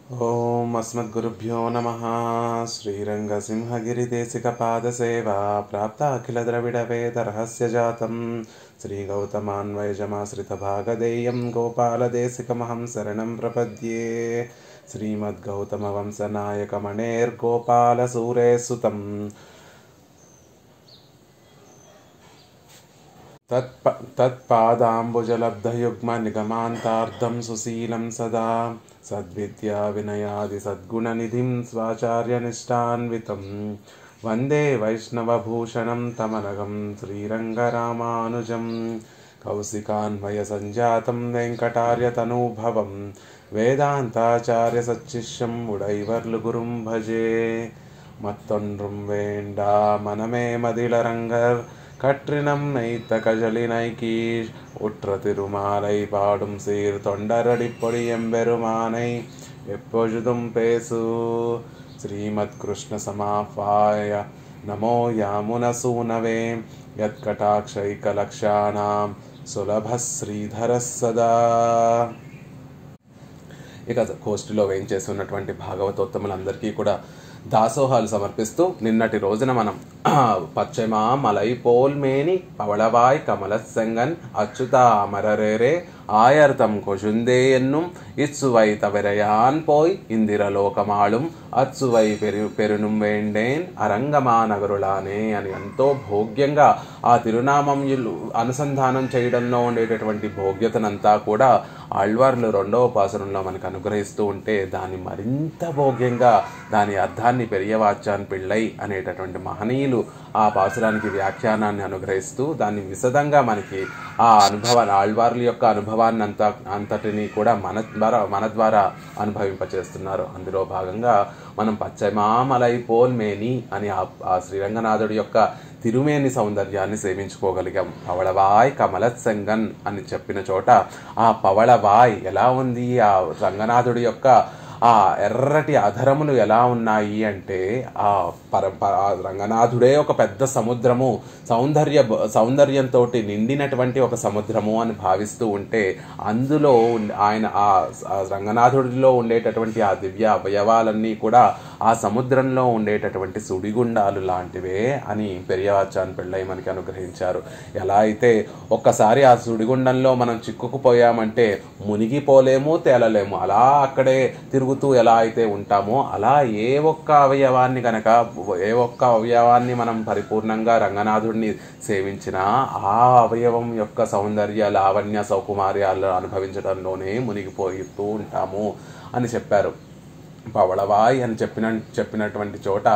ఓం అస్మద్గురుభ్యో నమః. శ్రీరంగసింహగిరిదేశికపాదసేవా ప్రాప్త అఖిల ద్రవిడ వేద రహస్య జాతం శ్రీగౌతమాన్వయజమాశ్రితభాగధేయం గోపాలదేశికమహం శరణం ప్రపద్యే. శ్రీమద్గౌతమవంశనాయకమణేర్గోపాలసూరేసుతం తత్పాదాంబుజలబ్ధయుగ్మనిగమాంతార్థం సుశీలం సదా సద్విద్యా వినయాది సద్గుణనిధిం స్వాచార్యనిష్టాన్వితం వందే వైష్ణవభూషణం తమనగం శ్రీరంగరామానుజం కౌశికాన్వయ సంజాతం వెంకటార్యతనూభవం వేదాంతాచార్య సచ్చిష్యం ఉడైవర్లు గురుం భజే. మత్తొన్றும் வேண்டா మనమే మదిలరంగర్ கற்றினம் நெய்த்த கஜலினை கீழ் உற்ற திருமாலை பாடும் சீர் தொண்டரடிப்பொடி எம்பெருமானை எப்பொழுதும் பேசு. ஸ்ரீமத் கிருஷ்ண சமாபாய நமோ யாமுனசூனவே యత్కటాక్షైకలక్షాణం సులభ శ్రీధర సదా. ఇక కోస్టులో వేయించేసి ఉన్నటువంటి భాగవతోత్తములందరికీ కూడా దాసోహాలు సమర్పిస్తూ నిన్నటి రోజున మనం పశ్చిమ మలై పోల్మేని పవళవాయ్ కమలసెంగన్ అచ్యుత అమరరేరే ஆயர்தம் கொழுந்தே என்னும் இச்சுவை தவிரையான் போய் ఇందిరలోకమాళుం అచ్చువై పెరునుం వేండేన్ అరంగమా నగరులానే అని ఎంతో భోగ్యంగా ఆ తిరునామం అనుసంధానం చేయడంలో ఉండేటటువంటి భోగ్యతనంతా కూడా ఆళ్వార్లు రెండవ పాసురంలో మనకు అనుగ్రహిస్తూ ఉంటే దాన్ని మరింత భోగ్యంగా దాని అర్థాన్ని పెరియవాచాన్ పిళ్ళై అనేటటువంటి మహనీయులు ఆ పాసురానికి వ్యాఖ్యానాన్ని అనుగ్రహిస్తూ దాన్ని విశదంగా మనకి ఆ అనుభవాన్ని ఆళ్వార్ల యొక్క అనుభవాన్ని అంతటిని కూడా మన ద్వారా అనుభవింపచేస్తున్నారు. అందులో భాగంగా మనం పశ్చిమామలై పోల్మేని అని ఆ శ్రీరంగనాథుడి యొక్క తిరుమేని సౌందర్యాన్ని సేవించుకోగలిగాం. పవళవాయ్ కమలసెంగన్ అని చెప్పిన చోట ఆ పవళవాయ్ ఎలా ఉంది, ఆ రంగనాథుడి యొక్క ఆ ఎర్రటి అధరములు ఎలా ఉన్నాయి అంటే ఆ రంగనాథుడే ఒక పెద్ద సముద్రము, సౌందర్యంతో నిండినటువంటి ఒక సముద్రము అని భావిస్తూ ఉంటే అందులో ఆయన ఆ రంగనాథుడిలో ఉండేటటువంటి ఆ దివ్య అవయవాలన్నీ కూడా ఆ సముద్రంలో ఉండేటటువంటి సుడిగుండాలు లాంటివే అని పెరియవాచాన్ పిళ్ళై మనకి అనుగ్రహించారు. ఎలా అయితే ఒక్కసారి ఆ సుడిగుండంలో మనం చిక్కుకుపోయామంటే మునిగిపోలేము, తేలలేము, అలా అక్కడే తిరుగుతూ ఎలా అయితే ఉంటామో అలా ఏ ఒక్క అవయవాన్ని మనం పరిపూర్ణంగా రంగనాథుడిని సేవించినా ఆ అవయవం యొక్క సౌందర్య లావణ్య సౌకుమార్యాలు అనుభవించడంలోనే మునిగిపోతూ ఉంటాము అని చెప్పారు. పవళవాయ్ అని చెప్పినటువంటి చోట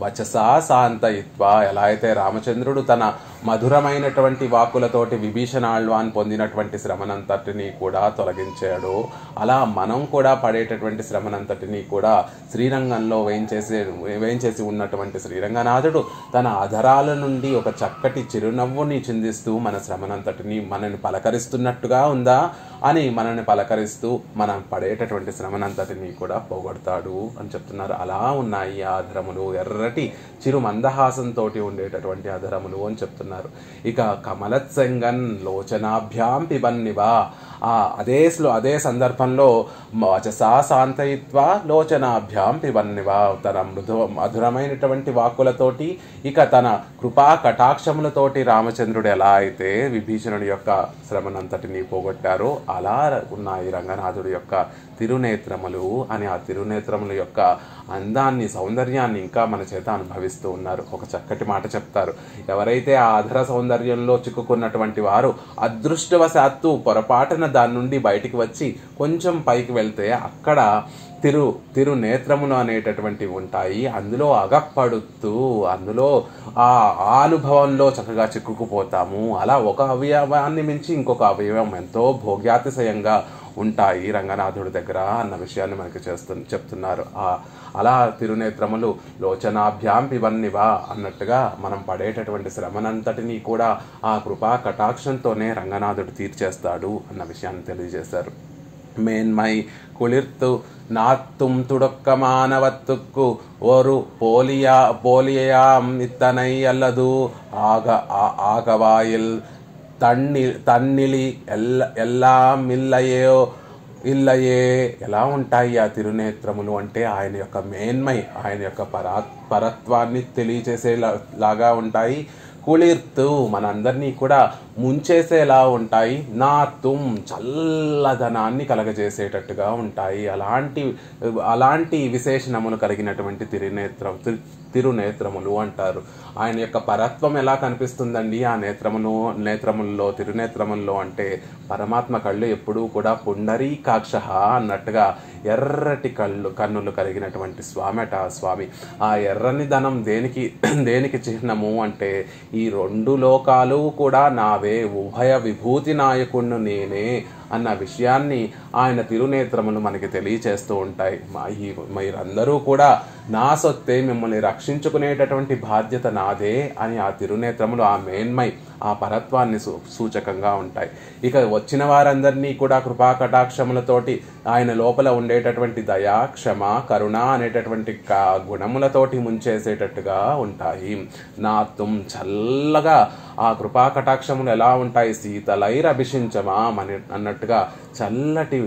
వచసా శాంతయిత్వ, ఎలా అయితే రామచంద్రుడు తన మధురమైనటువంటి వాక్కులతోటి విభీషణాళ్వాన్ పొందినటువంటి శ్రమనంతటినీ కూడా తొలగించాడు, అలా మనం కూడా పడేటటువంటి శ్రమనంతటినీ కూడా శ్రీరంగంలో వేయించేసి ఉన్నటువంటి శ్రీరంగనాథుడు తన అధరాల నుండి ఒక చక్కటి చిరునవ్వుని చిందిస్తూ మన శ్రమనంతటిని మనని పలకరిస్తున్నట్టుగా ఉందా అని మనని పలకరిస్తూ మనం పడేటటువంటి శ్రమనంతటిని కూడా పోగొడతాడు అని చెప్తున్నారు. అలా ఉన్నాయి ఆ అధరములు, ఎర్రటి చిరు మందహాసంతో ఉండేటటువంటి అధరములు అని చెప్తున్నారు. ఇక కమలసెంగన్ లోచనాభ్యాం పిబన్నివా, అదే సందర్భంలో వచసా శాంతయిత్వ లోచనాభ్యాం పిబన్నివా, తన మధురమైనటువంటి వాక్కులతోటి ఇక తన కృపా కటాక్షములతోటి రామచంద్రుడు ఎలా అయితే విభీషణుడి యొక్క శ్రమనంతటిని పోగొట్టారో అలా ఉన్నాయి రంగనాథుడి యొక్క తిరునేత్రములు అని. ఆ తిరునేత్రముల యొక్క అందాన్ని, సౌందర్యాన్ని ఇంకా మన చేత అనుభవిస్తూ ఉన్నారు. ఒక చక్కటి మాట చెప్తారు, ఎవరైతే ఆ అధర సౌందర్యంలో చిక్కుకున్నటువంటి వారు అదృష్టవశాత్తు పొరపాటున దాని నుండి బయటికి వచ్చి కొంచెం పైకి వెళ్తే అక్కడ తిరునేత్రములు అనేటటువంటివి ఉంటాయి. అందులో అగప్పడుతూ అందులో ఆ అనుభవంలో చక్కగా చిక్కుకుపోతాము. అలా ఒక అవయవాన్ని మించి ఇంకొక అవయవం ఎంతో భోగ్యాతిశయంగా ఉంటాయి రంగనాథుడి దగ్గర అన్న విషయాన్ని మనకి చెప్తున్నారు. అలా తిరునేత్రములు లోచనాభ్యాం పిబన్నివా అన్నట్టుగా మనం పడేటటువంటి శ్రమనంతటినీ కూడా ఆ కృపా కటాక్షంతోనే రంగనాథుడు తీర్చేస్తాడు అన్న విషయాన్ని తెలియజేశారు. మేన్మై కుళిర్తు నాత్తుం తుడొక్క మానవత్తుక్కు ఓరు పోలియాం ఇత్తనై అల్లదు ఆగవాయిల్ తన్నిలి ఎల్లామిల్లయో ఇల్లయే ఎలా ఉంటాయి ఆ తిరునేత్రములు అంటే ఆయన యొక్క మేన్మై, ఆయన యొక్క పరత్వాన్ని తెలియచేసేలాగా ఉంటాయి. కుళిర్తు మనందరినీ కూడా ముంచేసేలా ఉంటాయి. నాతుం చల్లదనాన్ని కలగజేసేటట్టుగా ఉంటాయి. అలాంటి విశేషణములు కలిగినటువంటి తిరునేత్రములు అంటారు. ఆయన యొక్క పరత్వం ఎలా కనిపిస్తుందండి ఆ నేత్రముల్లో తిరునేత్రముల్లో అంటే పరమాత్మ కళ్ళు ఎప్పుడూ కూడా పుండరీకాక్ష అన్నట్టుగా ఎర్రటి కన్నులు కలిగినటువంటి స్వామి. ఆ ఎర్రని ధనం దేనికి చిహ్నము అంటే ఈ రెండు లోకాలు కూడా నావే, ఉభయ విభూతి నాయకుణ్ణి నేనే అన్న విషయాన్ని ఆయన తిరునేత్రములు మనకి తెలియచేస్తూ ఉంటాయి. మీరందరూ కూడా నా సొత్తే, మిమ్మల్ని రక్షించుకునేటటువంటి బాధ్యత నాదే అని ఆ తిరునేత్రములు ఆ మేన్మై, ఆ పరత్వాన్ని సూచకంగా ఉంటాయి. ఇక వచ్చిన వారందరినీ కూడా కృపా కటాక్షములతోటి ఆయన లోపల ఉండేటటువంటి దయా, క్షమ, కరుణ అనేటటువంటి గుణములతోటి ముంచేసేటట్టుగా ఉంటాయి. నాతుం చల్లగా ఆ కృపా కటాక్షములు ఎలా ఉంటాయి, శీతలైర్ అభిషించమా అన్నట్టుగా చల్లటి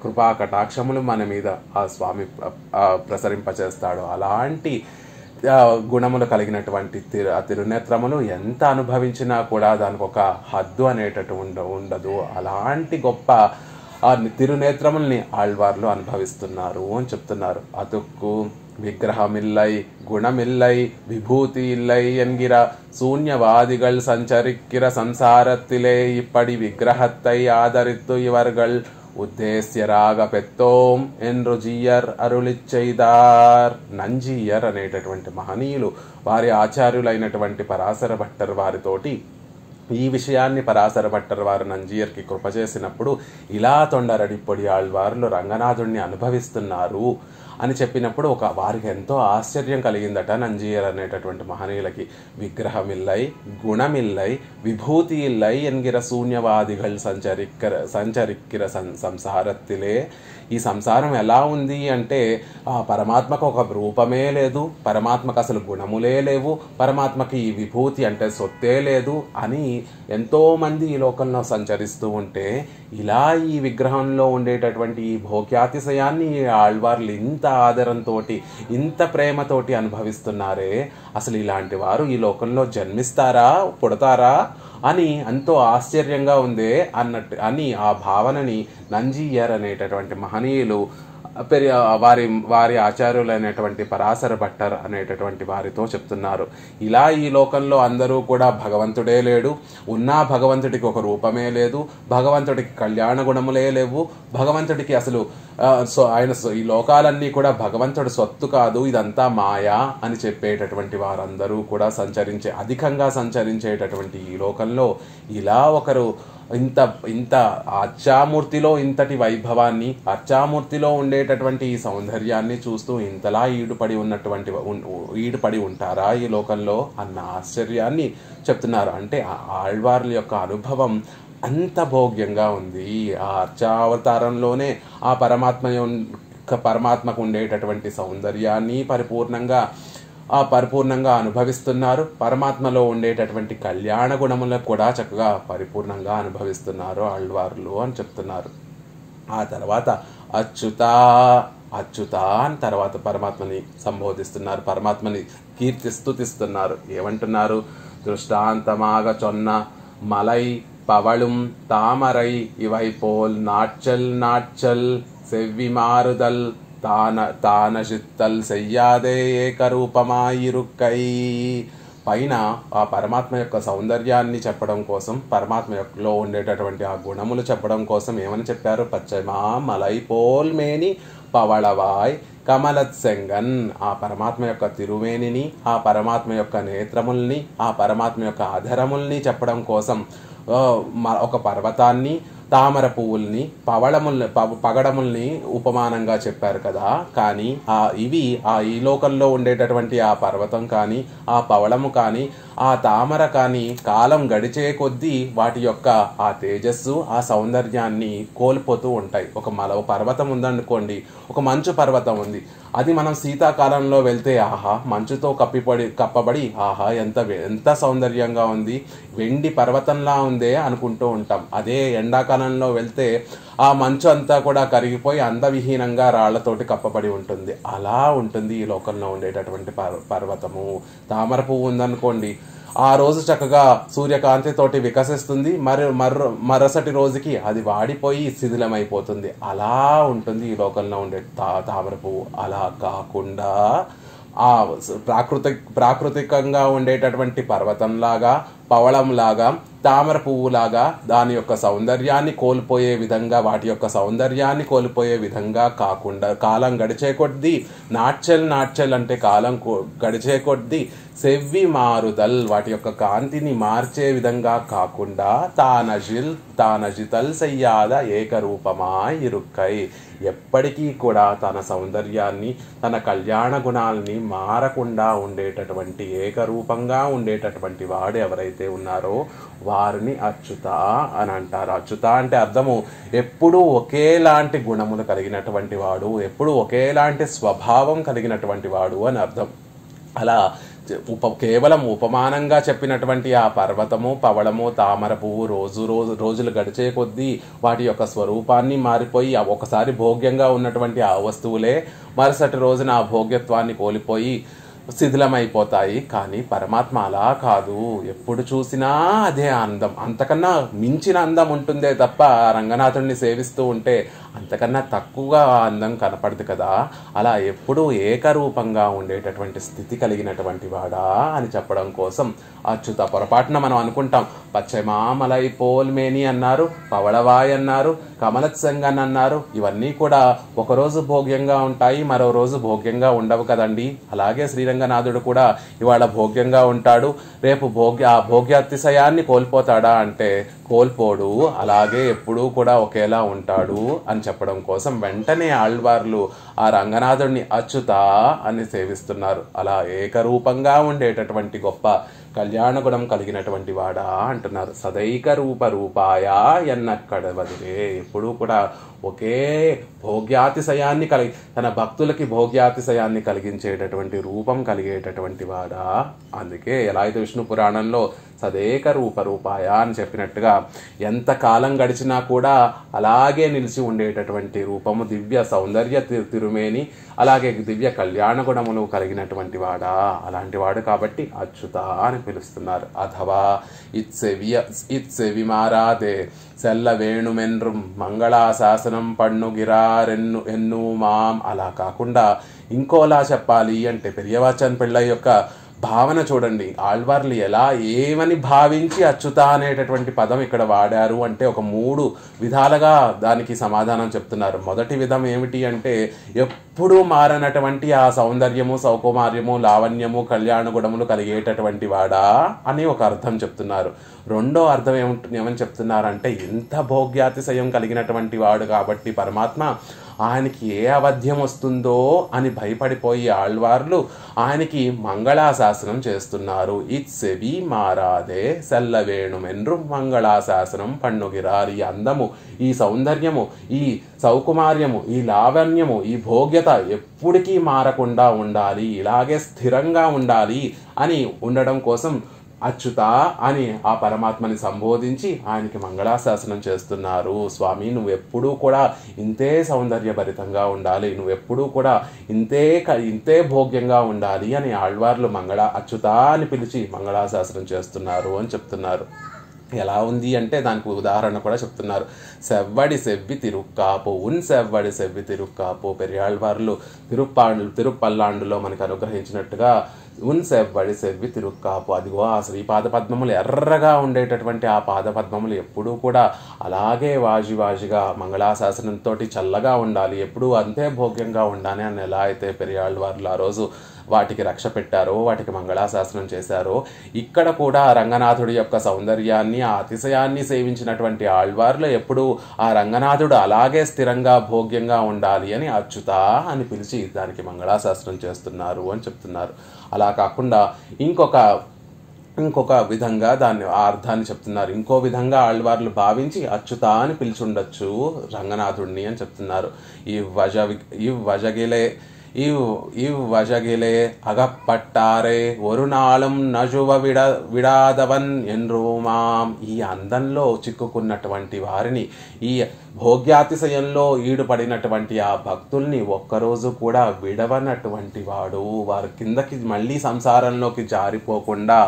కృపా కటాక్షములు మన మీద ఆ స్వామి ప్రసరింపచేస్తాడు. అలాంటి గుణములు కలిగినటువంటి తిరునేత్రములు ఎంత అనుభవించినా కూడా దానికి ఒక హద్దు ఉండదు. అలాంటి గొప్ప ఆ తిరునేత్రముల్ని ఆళ్వార్లు అనుభవిస్తున్నారు అని చెప్తున్నారు. అతుక్కు విగ్రహమిల్లై குணமில்லை விபூதி இல்லை என்கிற சூன்யவாதிகள் சஞ்சரிக்கிற சம்சாரத்திலே இப்படி விக்கிரகத்தை ஆதரித்து இவர்கள் ఉద్దేశ్యరాగ పెత్తోం என்று జీయర్ అరుళిచ్ చేదార్. నంజీయర్ అనేటటువంటి మహనీయులు వారి ఆచార్యులైనటువంటి పరాశర భట్టర్ వారితోటి ఈ విషయాన్ని పరాశర భట్టర్ వారు నంజీయర్కి కృప చేసినప్పుడు ఇలా తొండరడిప్పొడి ఆళ్వార్లు రంగనాథుణ్ణి అనుభవిస్తున్నారు అని చెప్పినప్పుడు వారికి ఎంతో ఆశ్చర్యం కలిగిందట. నంజీయర్ అనేటటువంటి మహనీయులకి విగ్రహమిల్లై గుణమిల్లై విభూతి ఇల్లై ఎన్గిర శూన్యవాదిகள் సంచరిక్కిర సంసారత్తిలే. ఈ సంసారం ఎలా ఉంది అంటే పరమాత్మకు ఒక రూపమే లేదు, పరమాత్మకు అసలు గుణములే లేవు, పరమాత్మకి ఈ విభూతి అంటే సొత్తే లేదు అని ఎంతో మంది ఈ లోకంలో సంచరిస్తూ ఉంటే ఇలా ఈ విగ్రహంలో ఉండేటటువంటి ఈ భోగ్యాతిశయాన్ని ఆళ్వార్లు ఇంత ఆదరంతో ఇంత ప్రేమతోటి అనుభవిస్తున్నారే, అసలు ఇలాంటి వారు ఈ లోకంలో జన్మిస్తారా, పుడతారా అని ఎంతో ఆశ్చర్యంగా ఉందే అని ఆ భావనని నంజీయర్ అనేటటువంటి మహనీయులు వారి ఆచార్యులైనటువంటి పరాశర భట్టర్ అనేటటువంటి వారితో చెప్తున్నారు. ఇలా ఈ లోకంలో అందరూ కూడా భగవంతుడే లేడు, ఉన్నా భగవంతుడికి ఒక రూపమే లేదు, భగవంతుడికి కళ్యాణ గుణములే లేవు, భగవంతుడికి అసలు ఆయన ఈ లోకాలన్నీ కూడా భగవంతుడి సొత్తు కాదు, ఇదంతా మాయా అని చెప్పేటటువంటి వారందరూ కూడా అధికంగా సంచరించేటటువంటి ఈ లోకంలో ఇలా ఒకరు ఇంత అర్చామూర్తిలో ఇంతటి వైభవాన్ని, అర్చామూర్తిలో ఉండేటటువంటి ఈ సౌందర్యాన్ని చూస్తూ ఇంతలా ఈడుపడి ఉంటారా ఈ లోకంలో అన్న ఆశ్చర్యాన్ని చెప్తున్నారు. అంటే ఆళ్వార్ల యొక్క అనుభవం అంత భోగ్యంగా ఉంది. ఆ అర్చావతారంలోనే ఆ పరమాత్మకు ఉండేటటువంటి సౌందర్యాన్ని పరిపూర్ణంగా అనుభవిస్తున్నారు. పరమాత్మలో ఉండేటటువంటి కళ్యాణ గుణములను కూడా చక్కగా పరిపూర్ణంగా అనుభవిస్తున్నారు ఆళ్వార్లు అని చెప్తున్నారు. ఆ తర్వాత అచ్యుత అని తర్వాత పరమాత్మని సంబోధిస్తున్నారు, పరమాత్మని స్తుతిస్తున్నారు. ఏమంటున్నారు? దృష్టాంతమాగ చొన్న మలై పవళుం తామరై ఇవై పోల్ నాట్చల్ సెవ్వి మారుదల్ తానశిత్తల్ సెయ్యాదే ఏకరూపమాయిరుక్కై. పైన ఆ పరమాత్మ యొక్క సౌందర్యాన్ని చెప్పడం కోసం, పరమాత్మలో ఉండేటటువంటి ఆ గుణములు చెప్పడం కోసం ఏమని చెప్పారు? పచ్చమా మలై పోల్ మేని పవళవాయ్ కమలత్ సెంగన్. ఆ పరమాత్మ యొక్క తిరువేణిని, ఆ పరమాత్మ యొక్క నేత్రముల్ని, ఆ పరమాత్మ యొక్క అధరముల్ని చెప్పడం కోసం ఒక పర్వతాన్ని, తామర పువ్వుల్ని, పగడముల్ని ఉపమానంగా చెప్పారు కదా. కానీ ఈ లోకంలో ఉండేటటువంటి ఆ పర్వతం కానీ, ఆ పవళము కానీ, ఆ తామర కానీ కాలం గడిచే కొద్దీ వాటి యొక్క ఆ తేజస్సు, ఆ సౌందర్యాన్ని కోల్పోతూ ఉంటాయి. ఒక పర్వతం ఉందనుకోండి, ఒక మంచు పర్వతం ఉంది, అది మనం శీతాకాలంలో వెళ్తే ఆహా మంచుతో కప్పబడి ఆహా ఎంత సౌందర్యంగా ఉంది, వెండి పర్వతంలా ఉందే అనుకుంటూ ఉంటాం. అదే ఎండాకాలం సాయంకాలంలో వెళ్తే ఆ మంచు అంతా కూడా కరిగిపోయి అందవిహీనంగా రాళ్లతోటి కప్పబడి ఉంటుంది. అలా ఉంటుంది ఈ లోకంలో ఉండేటటువంటి పర్వతము. తామర పువ్వు ఉందనుకోండి, ఆ రోజు చక్కగా సూర్యకాంతితోటి వికసిస్తుంది, మరుసటి రోజుకి అది వాడిపోయి శిథిలమైపోతుంది. అలా ఉంటుంది ఈ లోకంలో ఉండే తామర పువ్వు. అలా కాకుండా ఆ ప్రాకృతికంగా ఉండేటటువంటి పర్వతంలాగా, పవళంలాగా, తామర పువ్వులాగా దాని యొక్క సౌందర్యాన్ని కోల్పోయే విధంగా, వాటి యొక్క సౌందర్యాన్ని కోల్పోయే విధంగా కాకుండా, కాలం గడిచే కొద్దీ నాట్చెల్ అంటే కాలం గడిచే కొద్దీ సెవ్వి మారుదల్, వాటి యొక్క కాంతిని మార్చే విధంగా కాకుండా తానజితల్ సయ్యాద ఏకరూపమా ఇరుక్కై, ఎప్పటికీ కూడా తన సౌందర్యాన్ని, తన కళ్యాణ గుణాలని మారకుండా ఉండేటటువంటి, ఏకరూపంగా ఉండేటటువంటి వాడు ఎవరైతే ఉన్నారో వారిని అచ్యుత అని అంటారు. అచ్యుత అంటే అర్థము ఎప్పుడూ ఒకేలాంటి గుణములు కలిగినటువంటి వాడు, ఎప్పుడూ ఒకేలాంటి స్వభావం కలిగినటువంటి వాడు అని అర్థం. అలా కేవలం ఉపమానంగా చెప్పినటువంటి ఆ పర్వతము, పవళము, తామర పువ్వు రోజులు గడిచే కొద్దీ వాటి యొక్క స్వరూపాన్ని మారిపోయి ఒకసారి భోగ్యంగా ఉన్నటువంటి ఆ వస్తువులే మరుసటి రోజున ఆ భోగ్యత్వాన్ని కోల్పోయి శిథిలమైపోతాయి. కానీ పరమాత్మ అలా కాదు, ఎప్పుడు చూసినా అదే అందం, అంతకన్నా మించిన అందం ఉంటుందే తప్ప రంగనాథుడిని సేవిస్తూ ఉంటే అంతకన్నా తక్కువగా అందం కనపడదు కదా. అలా ఎప్పుడూ ఏకరూపంగా ఉండేటటువంటి స్థితి కలిగినటువంటి వాడా అని చెప్పడం కోసం అచ్యుత. పొరపాటున మనం అనుకుంటాం పచ్చమామలై పోల్మేని అన్నారు, పవళవాయ్ అన్నారు, కమలత్సంగన్ అన్నారు. ఇవన్నీ కూడా ఒకరోజు భోగ్యంగా ఉంటాయి, మరో రోజు భోగ్యంగా ఉండవు కదండి. అలాగే శ్రీరంగనాథుడు కూడా ఇవాళ భోగ్యంగా ఉంటాడు, రేపు ఆ భోగ్యాతిశయాన్ని కోల్పోతాడా అంటే కోల్పోడు. అలాగే ఎప్పుడూ కూడా ఒకేలా ఉంటాడు అని చెప్పడం కోసం వెంటనే ఆళ్వార్లు ఆ రంగనాథుడిని అచ్యుత అని సేవిస్తున్నారు. అలా ఏకరూపంగా ఉండేటటువంటి గొప్ప కళ్యాణ గుణం కలిగినటువంటి వాడా అంటున్నారు. సదైక రూపాయ ఎన్నక్కడవదిలే, ఎప్పుడూ కూడా ఒకే భోగ్యాతిశయాన్ని తన భక్తులకి భోగ్యాతిశయాన్ని కలిగించేటటువంటి రూపం కలిగేటటువంటి వాడా. అందుకే ఎలా అయితే విష్ణు పురాణంలో సదేక రూపాయ అని చెప్పినట్టుగా ఎంత కాలం గడిచినా కూడా అలాగే నిలిచి ఉండేటటువంటి రూపము, దివ్య సౌందర్య తిరుమేని, అలాగే దివ్య కళ్యాణ గుణములు కలిగినటువంటి వాడా. అలాంటి వాడు కాబట్టి అచ్యుత అని పిలుస్తున్నారు. అథవా ఇత్సెవి మారాదే సెల్ల వేణుమెన్రు మంగళాశాసనం పన్నుగిరారెన్ను ఎన్ను మాం. అలా కాకుండా ఇంకోలా చెప్పాలి అంటే పెరియవాచన్ పిళ్ళ యొక్క భావన చూడండి. ఆళ్వార్లు ఎలా ఏమని భావించి అచ్యుత అనేటటువంటి పదం ఇక్కడ వాడారు అంటే ఒక 3 విధాలుగా దానికి సమాధానం చెప్తున్నారు. మొదటి విధం ఏమిటి అంటే ఎప్పుడూ మారనటువంటి ఆ సౌందర్యము, సౌకుమార్యము, లావణ్యము, కళ్యాణ గుణములు కలిగేటటువంటి వాడా అని ఒక అర్థం చెప్తున్నారు. రెండో అర్థం ఏమని చెప్తున్నారంటే ఇంత భోగ్యాతిశయం కలిగినటువంటి వాడు కాబట్టి పరమాత్మ ఆయనకి ఏ అవధ్యం వస్తుందో అని భయపడిపోయి ఆళ్వార్లు ఆయనకి మంగళాశాసనం చేస్తున్నారు. ఇత్సెవి మారాదే సెల్లవేణుమెన్రు మంగళాశాసనం పన్నుగిరారు. ఈ అందము, ఈ సౌందర్యము, ఈ సౌకుమార్యము, ఈ లావణ్యము, ఈ భోగ్యత ఎప్పటికీ మారకుండా ఉండాలి, ఇలాగే స్థిరంగా ఉండాలి అని ఉండడం కోసం అచ్యుత అని ఆ పరమాత్మని సంబోధించి ఆయనకి మంగళాశాసనం చేస్తున్నారు. స్వామి, నువ్వెప్పుడూ కూడా ఇంతే సౌందర్యభరితంగా ఉండాలి, నువ్వెప్పుడూ కూడా ఇంతే భోగ్యంగా ఉండాలి అని ఆళ్వార్లు అచ్యుత అని పిలిచి మంగళాశాసనం చేస్తున్నారు అని చెప్తున్నారు. ఎలా ఉంది అంటే దానికి ఉదాహరణ కూడా చెప్తున్నారు. సెవ్వడి సెవ్వి తిరుక్కాపు, సెవ్వడి సెవ్వి తిరుక్కాపు. పెరియాళ్వార్లు తిరుప్పల్లాండులో మనకు అనుగ్రహించినట్టుగా సెవ్వడి సెవ్వి తిరుక్కాపు. అదిగో ఆ శ్రీపాద పద్మములు ఎర్రగా ఉండేటటువంటి ఆ పాద పద్మములు ఎప్పుడూ కూడా అలాగే వాజిగా మంగళాశాసనంతో చల్లగా ఉండాలి, ఎప్పుడూ అంతే భోగ్యంగా ఉండాలి అని ఎలా అయితే పెరియాళ్వార్లు ఆ రోజు వాటికి రక్ష పెట్టారో, వాటికి మంగళాశాసనం చేశారో, ఇక్కడ కూడా రంగనాథుడి యొక్క సౌందర్యాన్ని, ఆ అతిశయాన్ని సేవించినటువంటి ఆళ్వార్లు ఎప్పుడూ ఆ రంగనాథుడు అలాగే స్థిరంగా భోగ్యంగా ఉండాలి అని అచ్యుత అని పిలిచి దానికి మంగళాశాసనం చేస్తున్నారు అని చెప్తున్నారు. అలా కాకుండా ఇంకొక విధంగా దాన్ని ఆ అర్థాన్ని చెప్తున్నారు. ఇంకో విధంగా ఆళ్వార్లు భావించి అచ్యుత అని పిలిచుండొచ్చు రంగనాథుడిని అని చెప్తున్నారు. இவ்வழகிலே అగపట్టారే ఒరునాళం నజువ విడాదవన్ ఎన్రుమాం. ఈ అందంలో చిక్కుకున్నటువంటి వారిని, ఈ భోగ్యాతిశయంలో ఈడుపడినటువంటి ఆ భక్తుల్ని ఒక్కరోజు కూడా విడవనటువంటి వాడు, వారి కిందకి మళ్ళీ సంసారంలోకి జారిపోకుండా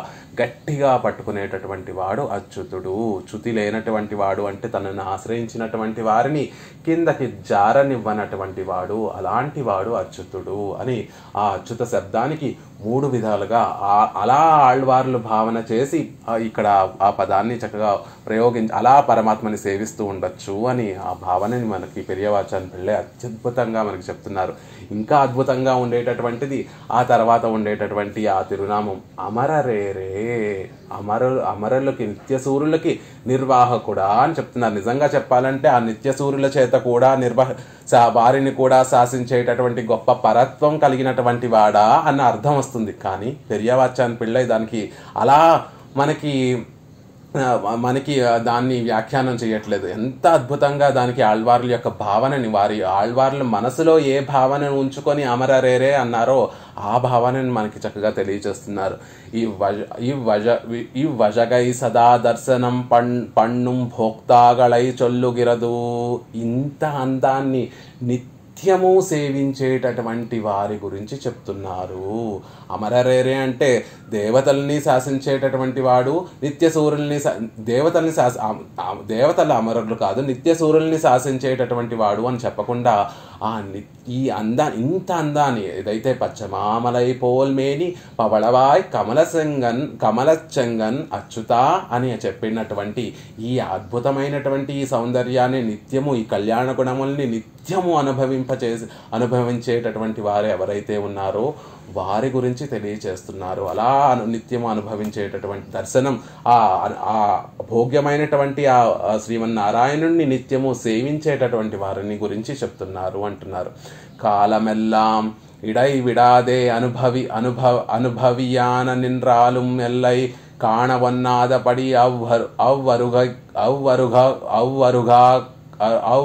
గట్టిగా పట్టుకునేటటువంటి వాడు అచ్యుతుడు. చ్యుతి లేనటువంటి వాడు అంటే తనను ఆశ్రయించినటువంటి వారిని కిందకి జారనివ్వనటువంటి వాడు, అలాంటి వాడు అచ్యుతుడు అని ఆ అచ్యుత శబ్దానికి 3 విధాలుగా అలా ఆళ్వార్లు భావన చేసి ఇక్కడ ఆ పదాన్ని చక్కగా ప్రయోగించి అలా పరమాత్మని సేవిస్తూ ఉండొచ్చు అని ఆ భావనని మనకి పెరియవాచాన్ పిళ్ళై అత్యద్భుతంగా మనకి చెప్తున్నారు. ఇంకా అద్భుతంగా ఉండేటటువంటిది ఆ తర్వాత ఉండేటటువంటి ఆ తిరునామం అమరరేరే, అమరులకి నిత్యసూరులకి నిర్వాహకుడా అని చెప్తున్నారు. నిజంగా చెప్పాలంటే ఆ నిత్యసూరుల చేత కూడా వారిని కూడా శాసించేటటువంటి గొప్ప పరత్వం కలిగినటువంటి వాడా అన్న అర్థం వస్తుంది. కానీ పెరియవాచాన్ పిళ్ళై దానికి అలా మనకి దాన్ని వ్యాఖ్యానం చేయట్లేదు. ఎంత అద్భుతంగా దానికి ఆళ్వార్ల యొక్క భావనని, వారి ఆళ్వార్ల మనసులో ఏ భావనను ఉంచుకొని అమరరేరే అన్నారో ఆ భావనని మనకి చక్కగా తెలియజేస్తున్నారు. ఈ వజగై సదా దర్శనం పన్నుం భోక్తాగళై చొల్లుగిరదు. ఇంత అందాన్ని నిత్యము సేవించేటటువంటి వారి గురించి చెప్తున్నారు. అమరరేరే అంటే దేవతల్ని శాసించేటటువంటి వాడు, నిత్యసూరుల్ని దేవతల అమరులు కాదు, నిత్యసూరుల్ని శాసించేటటువంటి వాడు అని చెప్పకుండా ఈ ఇంత అందాన్ని ఏదైతే పచ్చమామలై పోల్మేని పవళవాయ్ కమలచెంగన్ అచ్యుత అని చెప్పినటువంటి ఈ అద్భుతమైనటువంటి ఈ సౌందర్యాన్ని నిత్యము, ఈ కళ్యాణ గుణముల్ని నిత్యము అనుభవించేటటువంటి వారు ఎవరైతే ఉన్నారో వారి గురించి తెలియచేస్తున్నారు. అలా నిత్యము అనుభవించేటటువంటి దర్శనం, ఆ భోగ్యమైనటువంటి ఆ శ్రీమన్నారాయణుణ్ణి నిత్యము సేవించేటటువంటి వారిని గురించి చెప్తున్నారు అంటున్నారు. కాలమెల్లాం ఇడై విడాదే అనుభవియాన నిన్రాలుం ఎల్లై కాణవన్నాదపడి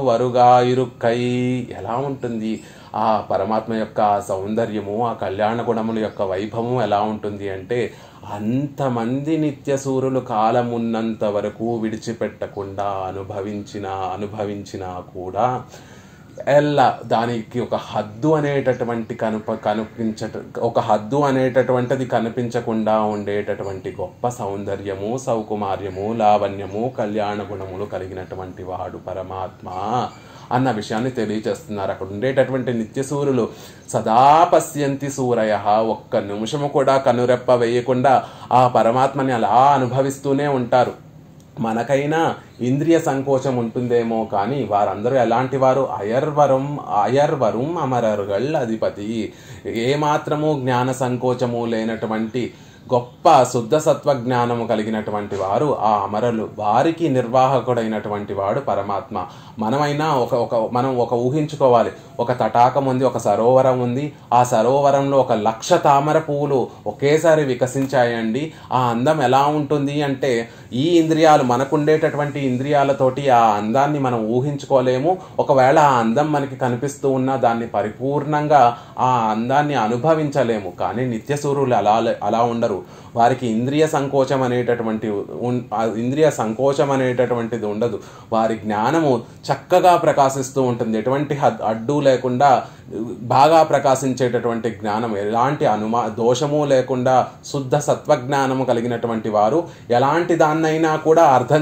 అవ్వరుగా ఇరుక్కై. ఎలా ఉంటుంది ఆ పరమాత్మ యొక్క సౌందర్యము, ఆ కళ్యాణ గుణముల యొక్క వైభవము ఎలా ఉంటుంది అంటే, అంతమంది నిత్యసూరులు కాలమున్నంత వరకు విడిచిపెట్టకుండా అనుభవించినా కూడా దానికి ఒక హద్దు అనేటటువంటి ఒక హద్దు అనేటటువంటిది కనిపించకుండా ఉండేటటువంటి గొప్ప సౌందర్యము, సౌకుమార్యము, లావణ్యము, కళ్యాణ గుణములు కలిగినటువంటి వాడు పరమాత్మ అన్న విషయాన్ని తెలియజేస్తున్నారు. అక్కడ ఉండేటటువంటి నిత్యసూరులు సదా పశ్యంతి సూరయ, ఒక్క నిమిషము కూడా కనురెప్ప వేయకుండా ఆ పరమాత్మని అలా అనుభవిస్తూనే ఉంటారు. మనకైనా ఇంద్రియ సంకోచం ఉంటుందేమో కానీ వారందరూ ఎలాంటి వారు? అయర్వరం అమరరుగళ్ అధిపతి. ఏమాత్రము జ్ఞాన సంకోచము లేనటువంటి గొప్ప శుద్ధ సత్వ జ్ఞానము కలిగినటువంటి వారు ఆ అమరులు, వారికి నిర్వాహకుడైనటువంటి వాడు పరమాత్మ. మనమైనా మనం ఊహించుకోవాలి, ఒక తటాకం ఉంది, ఒక సరోవరం ఉంది, ఆ సరోవరంలో 1,00,000 తామర పువ్వులు ఒకేసారి వికసించాయండి. ఆ అందం ఎలా ఉంటుంది అంటే, ఈ ఇంద్రియాలు మనకుండేటటువంటి ఇంద్రియాలతోటి ఆ అందాన్ని మనం ఊహించుకోలేము. ఒకవేళ ఆ అందం మనకి కనిపిస్తూ ఉన్నా దాన్ని పరిపూర్ణంగా ఆ అందాన్ని అనుభవించలేము. కానీ నిత్యసూరులు అలా ఉండరు. వారికి ఇంద్రియ సంకోచం అనేటటువంటిది ఉండదు. వారి జ్ఞానము చక్కగా ప్రకాశిస్తూ ఉంటుంది. ఎటువంటి అడ్డు లేకుండా బాగా ప్రకాశించేటటువంటి జ్ఞానం, ఎలాంటి దోషము లేకుండా శుద్ధ సత్వజ్ఞానము కలిగినటువంటి వారు ఎలాంటి దాన్నైనా కూడా అర్థం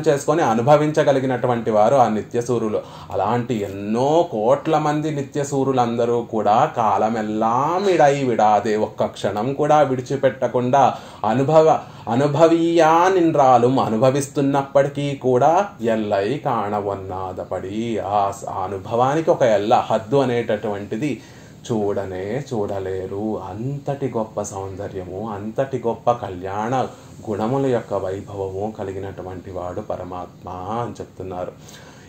చేసుకొని అనుభవించగలిగినటువంటి వారు ఆ నిత్యసూరులు. అలాంటి ఎన్నో కోట్ల మంది నిత్యసూరులందరూ కూడా కాలమెల్లామిడై విడాదే, ఒక్క క్షణం కూడా విడిచిపెట్టకుండా అనుభవీయా నిన్రాలు, అనుభవిస్తున్నప్పటికీ కూడా ఎల్లై కాణవన్నాదపడి, ఆ అనుభవానికి ఒక హద్దు అనేటటువంటిది చూడలేరు. అంతటి గొప్ప సౌందర్యము, అంతటి గొప్ప కళ్యాణ గుణముల యొక్క వైభవము కలిగినటువంటి వాడు పరమాత్మ అని చెప్తున్నారు.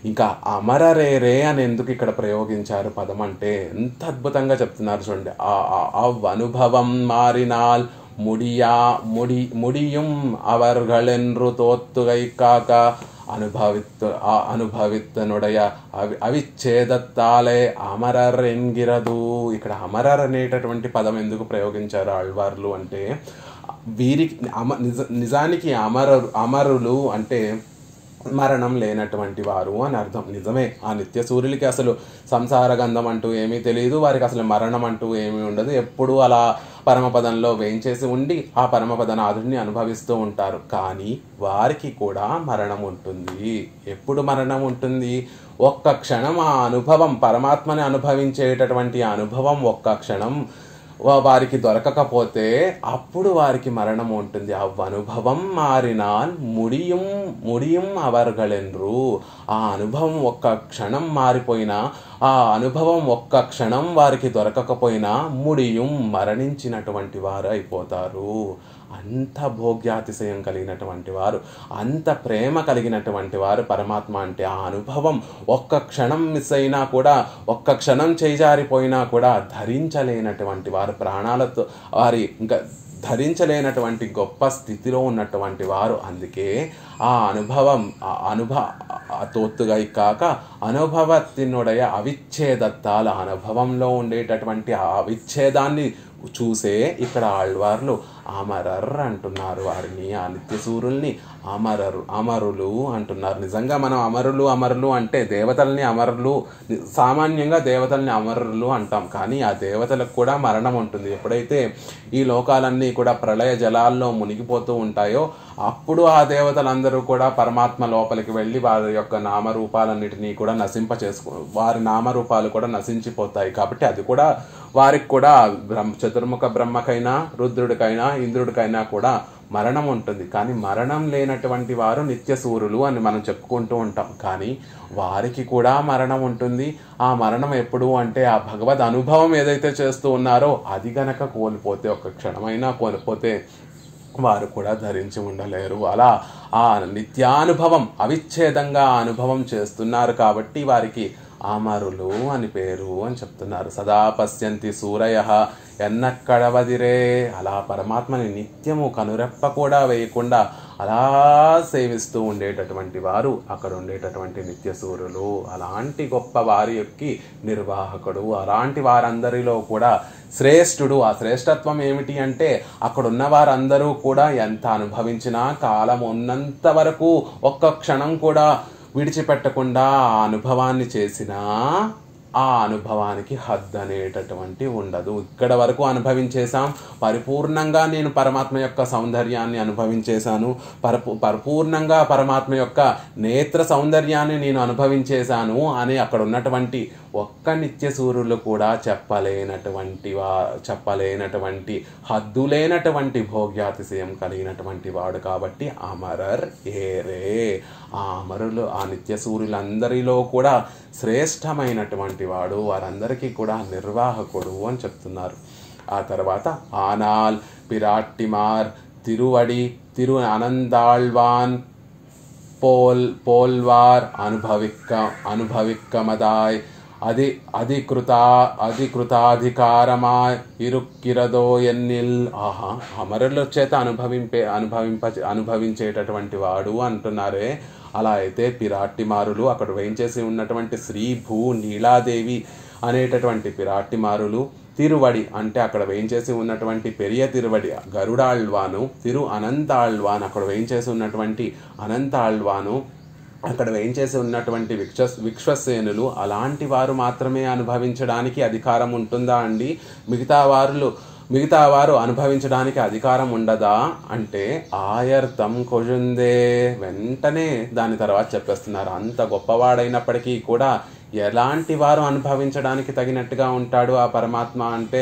ఇంకా అమరరేరే అని ఎందుకు ఇక్కడ ప్రయోగించారు పదం అంటే, ఎంత అద్భుతంగా చెప్తున్నారు చూడండి. అనుభవం మారినాల్ முடியும் அவர்களென்று தோத்துகை காக்க అనుభవిత్తనుడయ అవిచ్ఛేదత్తాలే అమరర్ ఎన్గిరదు. ఇక్కడ అమరర్ అనేటటువంటి పదం ఎందుకు ప్రయోగించారు ఆళ్వార్లు అంటే, వీరికి నిజానికి అమరులు అంటే మరణం లేనటువంటి వారు అని అర్థం. నిజమే, ఆ నిత్య సూర్యులకి అసలు సంసార గంధం అంటూ ఏమీ తెలియదు, వారికి అసలు మరణం అంటూ ఏమీ ఉండదు. ఎప్పుడూ అలా పరమపదంలో వేయించేసి ఉండి ఆ పరమపదనాథుడిని అనుభవిస్తూ ఉంటారు. కానీ వారికి కూడా మరణం ఉంటుంది. ఎప్పుడు మరణం ఉంటుంది? ఒక్క క్షణం ఆ అనుభవం, పరమాత్మని అనుభవించేటటువంటి అనుభవం ఒక్క క్షణం వారికి దొరకకపోతే అప్పుడు వారికి మరణం ఉంటుంది. ఆ అనుభవం మారినాల్ ముడియం అవర్గలెన్రు. ఆ అనుభవం ఒక్క క్షణం మారిపోయినా, ఆ అనుభవం ఒక్క క్షణం వారికి దొరకకపోయినా ముడియం మరణించినటువంటి వారు అయిపోతారు. అంత భోగ్యాతిశయం కలిగినటువంటి వారు, అంత ప్రేమ కలిగినటువంటి వారు పరమాత్మ అంటే. ఆ అనుభవం ఒక్క క్షణం మిస్ అయినా కూడా, ఒక్క క్షణం చేజారిపోయినా కూడా ధరించలేనటువంటి వారు, ప్రాణాలతో వారి ఇంకా ధరించలేనటువంటి గొప్ప స్థితిలో ఉన్నటువంటి వారు. అందుకే ఆ అనుభవం తోత్తుగా కాక అనుభవత్తినుడయ అవిచ్ఛేదత్తాల అనుభవంలో ఉండేటటువంటి ఆ అవిచ్ఛేదాన్ని చూసే ఇక్కడ ఆళ్వార్లు అమరర్ అంటున్నారు. వారిని, ఆ నిత్య సూర్యుల్ని అమరులు అంటున్నారు. నిజంగా మనం అమరులు అంటే దేవతల్ని అమరులు, సామాన్యంగా దేవతల్ని అమరులు అంటాం. కానీ ఆ దేవతలకు కూడా మరణం ఉంటుంది. ఎప్పుడైతే ఈ లోకాలన్నీ కూడా ప్రళయ జలాల్లో మునిగిపోతూ ఉంటాయో అప్పుడు ఆ దేవతలందరూ కూడా పరమాత్మ లోపలికి వెళ్ళి వారి యొక్క నామరూపాలన్నిటినీ కూడా వారి నామరూపాలు కూడా నశించిపోతాయి. కాబట్టి అది కూడా వారికి కూడా చతుర్ముఖ బ్రహ్మకైనా, రుద్రుడికైనా, ఇంద్రుడికైనా కూడా మరణం ఉంటుంది. కానీ మరణం లేనటువంటి వారు నిత్య సూర్యులు అని మనం చెప్పుకుంటూ ఉంటాం. కానీ వారికి కూడా మరణం ఉంటుంది. ఆ మరణం ఎప్పుడు అంటే ఆ భగవద్ అనుభవం ఏదైతే చేస్తూ ఉన్నారో అది గనక కోల్పోతే, ఒక్క క్షణమైనా కోల్పోతే వారు కూడా ధరించి ఉండలేరు. అలా ఆ నిత్యానుభవం అవిచ్ఛేదంగా అనుభవం చేస్తున్నారు కాబట్టి వారికి అమరులు అని పేరు అని చెప్తున్నారు. సదా పశ్యంతి సూరయ ఎన్నక్కడవదిరే. అలా పరమాత్మని నిత్యము కనురెప్ప కూడా వేయకుండా అలా సేవిస్తూ ఉండేటటువంటి వారు అక్కడ ఉండేటటువంటి నిత్య సూర్యులు. అలాంటి గొప్ప వారి యొక్క నిర్వాహకుడు, అలాంటి వారందరిలో కూడా శ్రేష్ఠుడు. ఆ శ్రేష్టత్వం ఏమిటి అంటే అక్కడున్న వారందరూ కూడా ఎంత అనుభవించినా, కాలం ఉన్నంత వరకు ఒక్క క్షణం కూడా విడిచిపెట్టకుండా ఆ అనుభవాన్ని చేసినా ఆ అనుభవానికి హద్దు అనేటటువంటి ఉండదు. ఇక్కడ వరకు అనుభవించేశాం, పరిపూర్ణంగా నేను పరమాత్మ యొక్క సౌందర్యాన్ని అనుభవించేశాను, పరిపూర్ణంగా పరమాత్మ యొక్క నేత్ర సౌందర్యాన్ని నేను అనుభవించేశాను అని అక్కడ ఉన్నటువంటి ఒక్క నిత్య సూర్యులు కూడా చెప్పలేనటువంటి హద్దు లేనటువంటి భోగ్యాతిశయం కలిగినటువంటి వాడు. కాబట్టి అమరర్ ఏరే. ఆ అమరులు, ఆ నిత్య సూర్యులందరిలో కూడా శ్రేష్టమైనటువంటి వాడు, వారందరికీ కూడా నిర్వాహకుడు అని చెప్తున్నారు. ఆ తర్వాత ఆనాల్ పిరాట్టిమార్ తిరువడి తిరు అనందాళ్వాన్ పోల్వార్ అనుభవిక్కమదాయ్ అధికృతాధికారమాయ్ ఇరుక్కిరదో ఎన్నిల్. ఆహా, అమరుల చేత అనుభవించేటటువంటి వాడు అంటున్నారే. అలా అయితే పిరాట్టిమారులు, అక్కడ వేయించేసి ఉన్నటువంటి శ్రీ భూ నీలాదేవి అనేటటువంటి పిరాట్టిమారులు, తిరువడి అంటే అక్కడ వేయించేసి ఉన్నటువంటి పెరియ తిరువడి గరుడాళ్వాను, తిరు అనంతాళ్వాన్ అక్కడ వేయించేసి ఉన్నటువంటి అనంతాళ్వాను, అక్కడ వేయించేసి ఉన్నటువంటి విశ్వసేనులు, అలాంటి వారు మాత్రమే అనుభవించడానికి అధికారం ఉంటుందా అండి? మిగతా వారు అనుభవించడానికి అధికారం ఉండదా అంటే ఆయర్థం కొజుందే. వెంటనే దాని తర్వాత చెప్పేస్తున్నారు. అంత గొప్పవాడైనప్పటికీ కూడా ఎలాంటి వారు అనుభవించడానికి తగినట్టుగా ఉంటాడు ఆ పరమాత్మ అంటే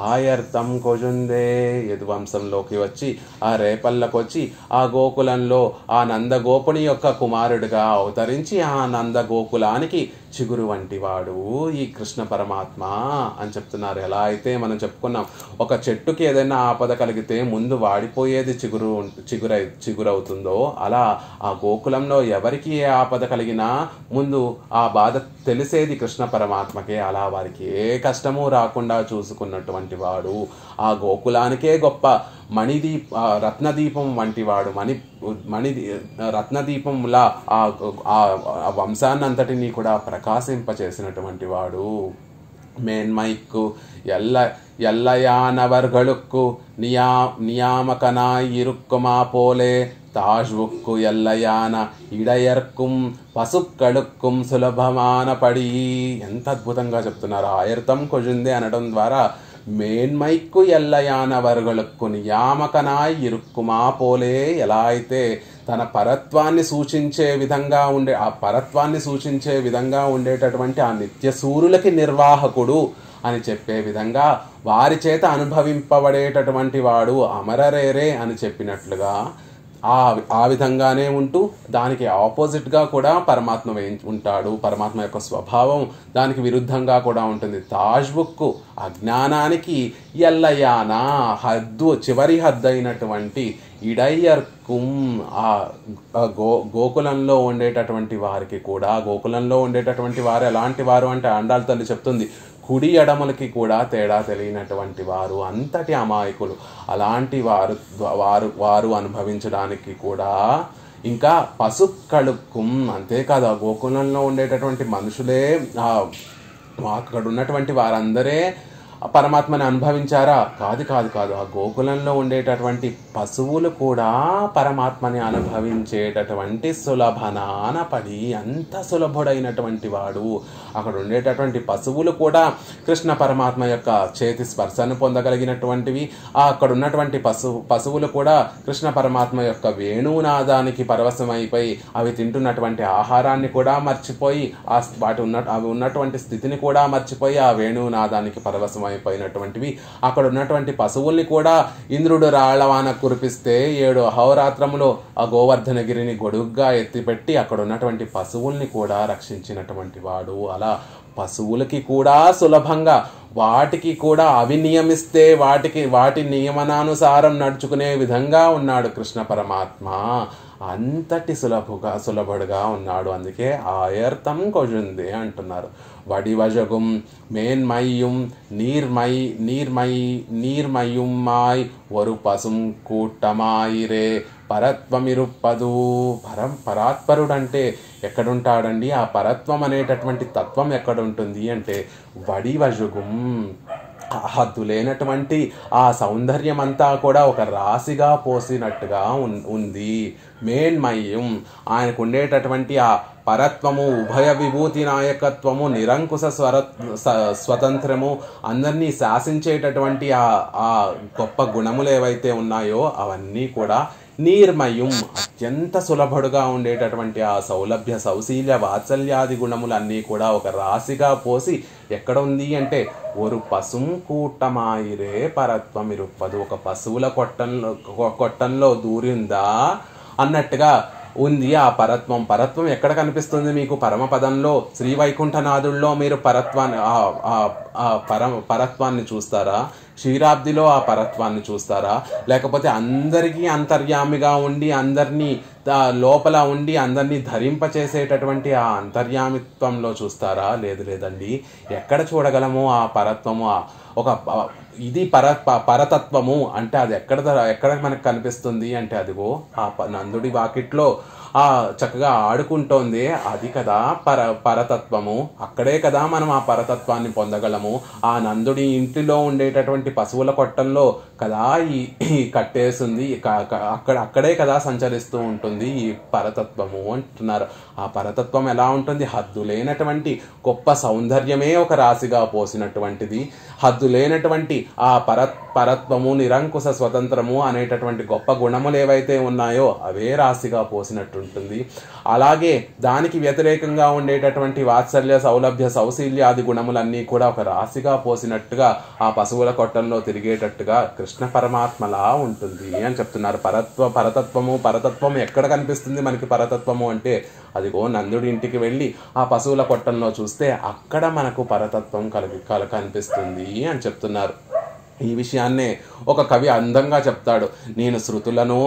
ఆయర్థం కొజుందే. యదువంశంలోకి వచ్చి ఆ రేపల్లకు వచ్చి ఆ గోకులంలో ఆ నందగోపుని యొక్క కుమారుడిగా అవతరించి ఆ నందగోకులానికి చిగురు వంటి వాడు ఈ కృష్ణ పరమాత్మ అని చెప్తున్నారు. ఎలా అయితే మనం చెప్పుకున్నాం, ఒక చెట్టుకి ఏదైనా ఆపద కలిగితే ముందు వాడిపోయేది చిగురవుతుందో, అలా ఆ గోకులంలో ఎవరికి ఏ ఆపద కలిగినా ముందు ఆ బాధ తెలిసేది కృష్ణ పరమాత్మకే. అలా వారికి ఏ కష్టము రాకుండా చూసుకున్నటువంటి వాడు, ఆ గోకులానికే గొప్ప రత్నదీపం వంటి వాడు, రత్నదీపంలా ఆ వంశాన్నంతటినీ కూడా ప్రకాశింపచేసినటువంటి వాడు. மேன்மைக்கு எல்லையானவர்களுக்கு நியாமகனாய் இருக்குமா போலே தாழ்வுக்கு எல்லையான ఇడయర్కుం పసుక్కడుక్కుం సులభమాన పడి. ఎంత అద్భుతంగా చెప్తున్నారు. ఆయర్థం కొజుందే అనడం ద్వారా మేన్మైక్కు ఎల్లయానవర్గలకు నియామకనాయ్ ఇరుక్కుమా పోలే, ఎలా అయితే తన పరత్వాన్ని సూచించే విధంగా ఉండేటటువంటి ఆ నిత్య సూర్యులకి నిర్వాహకుడు అని చెప్పే విధంగా వారి చేత అనుభవింపబడేటటువంటి వాడు అమరరేరే అని చెప్పినట్లుగా ఆ విధంగానే ఉంటూ దానికి ఆపోజిట్గా కూడా పరమాత్మ ఉంటాడు. పరమాత్మ యొక్క స్వభావం దానికి విరుద్ధంగా కూడా ఉంటుంది. తాజ్బుక్కు అజ్ఞానానికి ఎల్లయానా చివరి హద్దు అయినటువంటి ఇడయ్యర్కుం ఆ గోకులంలో ఉండేటటువంటి వారికి కూడా, గోకులంలో ఉండేటటువంటి వారు ఎలాంటి వారు అంటే ఆండాళ్ళ తల్లి చెప్తుంది, కుడి ఎడమలకి కూడా తేడా తెలియనటువంటి వారు, అంతటి అమాయకులు. అలాంటి వారు అనుభవించడానికి కూడా ఇంకా పసుక్కడుక్కుం. అంతేకాదు ఆ గోకులంలో ఉండేటటువంటి మనుషులే, అక్కడ ఉన్నటువంటి వారందరే పరమాత్మని అనుభవించారా? కాదు. ఆ గోకులంలో ఉండేటటువంటి పశువులు కూడా పరమాత్మని అనుభవించేటటువంటి సులభనాన పడి, అంత సులభుడైనటువంటి వాడు. అక్కడ ఉండేటటువంటి పశువులు కూడా కృష్ణ పరమాత్మ యొక్క చేతి స్పర్శను పొందగలిగినటువంటివి. అక్కడ ఉన్నటువంటి పశువులు కూడా కృష్ణ పరమాత్మ యొక్క వేణునాదానికి పరవశమైపోయి అవి తింటున్నటువంటి ఆహారాన్ని కూడా మర్చిపోయి, అవి ఉన్నటువంటి స్థితిని కూడా మర్చిపోయి ఆ వేణునాదానికి పరవశమైపోయినటువంటివి. అక్కడ ఉన్నటువంటి పశువుల్ని కూడా ఇంద్రుడు రాళ్లవాన కురిపిస్తే 7 అహోరాత్రములో ఆ గోవర్ధనగిరిని గొడుగ్గా ఎత్తిపెట్టి అక్కడ ఉన్నటువంటి పశువుల్ని కూడా రక్షించినటువంటి వాడు. అలా పశువులకి కూడా సులభంగా, వాటికి కూడా అవి నియమిస్తే వాటి నియమనానుసారం నడుచుకునే విధంగా ఉన్నాడు కృష్ణ పరమాత్మ. అంతటి సులభుడుగా ఉన్నాడు. అందుకే ఆయర్థం కొజుంది అంటున్నారు. వడివజగుం మేన్మయ్యం నీర్మయ్యుమ్మాయ్ ఒరు పసుం కూట్టమాయిరే పరత్వమిరుప్పదు. పరాత్పరుడంటే ఎక్కడుంటాడండి? ఆ పరత్వం అనేటటువంటి తత్వం ఎక్కడ ఉంటుంది అంటే వడివజుగుం, హద్దు లేనటువంటి ఆ సౌందర్యం అంతా కూడా ఒక రాశిగా పోసినట్టుగా ఉంది. మేన్మయ్యం, ఆయనకు ఉండేటటువంటి ఆ పరత్వము, ఉభయ విభూతి నాయకత్వము, నిరంకుశ స్వతంత్రము, అందరినీ శాసించేటటువంటి ఆ గొప్ప గుణములు ఏవైతే ఉన్నాయో అవన్నీ కూడా నీర్మయం, అత్యంత సులభుడుగా ఉండేటటువంటి ఆ సౌలభ్య సౌశీల్య వాత్సల్యాది గుణములన్నీ కూడా ఒక రాశిగా పోసి ఎక్కడ ఉంది అంటే ఒరు పసుం కూట్టమాయిరే పరత్వం ఇరుప్పదు. ఒక పశువుల కొట్టంలో దూరి ఉందా అన్నట్టుగా ఉంది ఆ పరత్వం ఎక్కడ కనిపిస్తుంది మీకు? పరమపదంలో శ్రీవైకుంఠనాథుల్లో మీరు పరత్వాన్ని చూస్తారా? క్షీరాబ్దిలో ఆ పరత్వాన్ని చూస్తారా? లేకపోతే అందరికీ అంతర్యామిగా ఉండి అందరినీ లోపల ఉండి అందరినీ ధరింపచేసేటటువంటి ఆ అంతర్యామిత్వంలో చూస్తారా? లేదండి. ఎక్కడ చూడగలము ఆ పరత్వము? ఒక ఇది పరతత్వము అంటే అది ఎక్కడ మనకు కనిపిస్తుంది అంటే అదిగో ఆ నందుడి వాకిట్లో చక్కగా ఆడుకుంటోంది, అది కదా పరతత్వము. అక్కడే కదా మనం ఆ పరతత్వాన్ని పొందగలము. ఆ నందుడి ఇంటిలో ఉండేటటువంటి పశువుల కొట్టంలో కదా ఈ కట్టేసింది, అక్కడే కదా సంచరిస్తూ ఉంటుంది ఈ పరతత్వము అంటున్నారు. ఆ పరతత్వం ఎలా ఉంటుంది? హద్దు లేనటువంటి గొప్ప సౌందర్యమే ఒక రాశిగా పోసినటువంటిది. హద్దు లేనటువంటి ఆ పరత్వము, నిరంకుశ స్వతంత్రము అనేటటువంటి గొప్ప గుణములు ఏవైతే ఉన్నాయో అవే రాశిగా పోసినట్టు ఉంటుంది. అలాగే దానికి వ్యతిరేకంగా ఉండేటటువంటి వాత్సల్య, సౌలభ్య, సౌశీల్యాది గుణములన్నీ కూడా ఒక రాశిగా పోసినట్టుగా ఆ పశువుల కొట్టంలో తిరిగేటట్టుగా కృష్ణ పరమాత్మలా ఉంటుంది అని చెప్తున్నారు. పరతత్వము ఎక్కడ కనిపిస్తుంది మనకి? పరతత్వము అంటే అదిగో నందుడి ఇంటికి వెళ్ళి ఆ పశువుల కొట్టంలో చూస్తే అక్కడ మనకు పరతత్వం కనిపిస్తుంది అని చెప్తున్నారు. ఈ విషయాన్నే ఒక కవి అందంగా చెప్తాడు. నేను శృతులను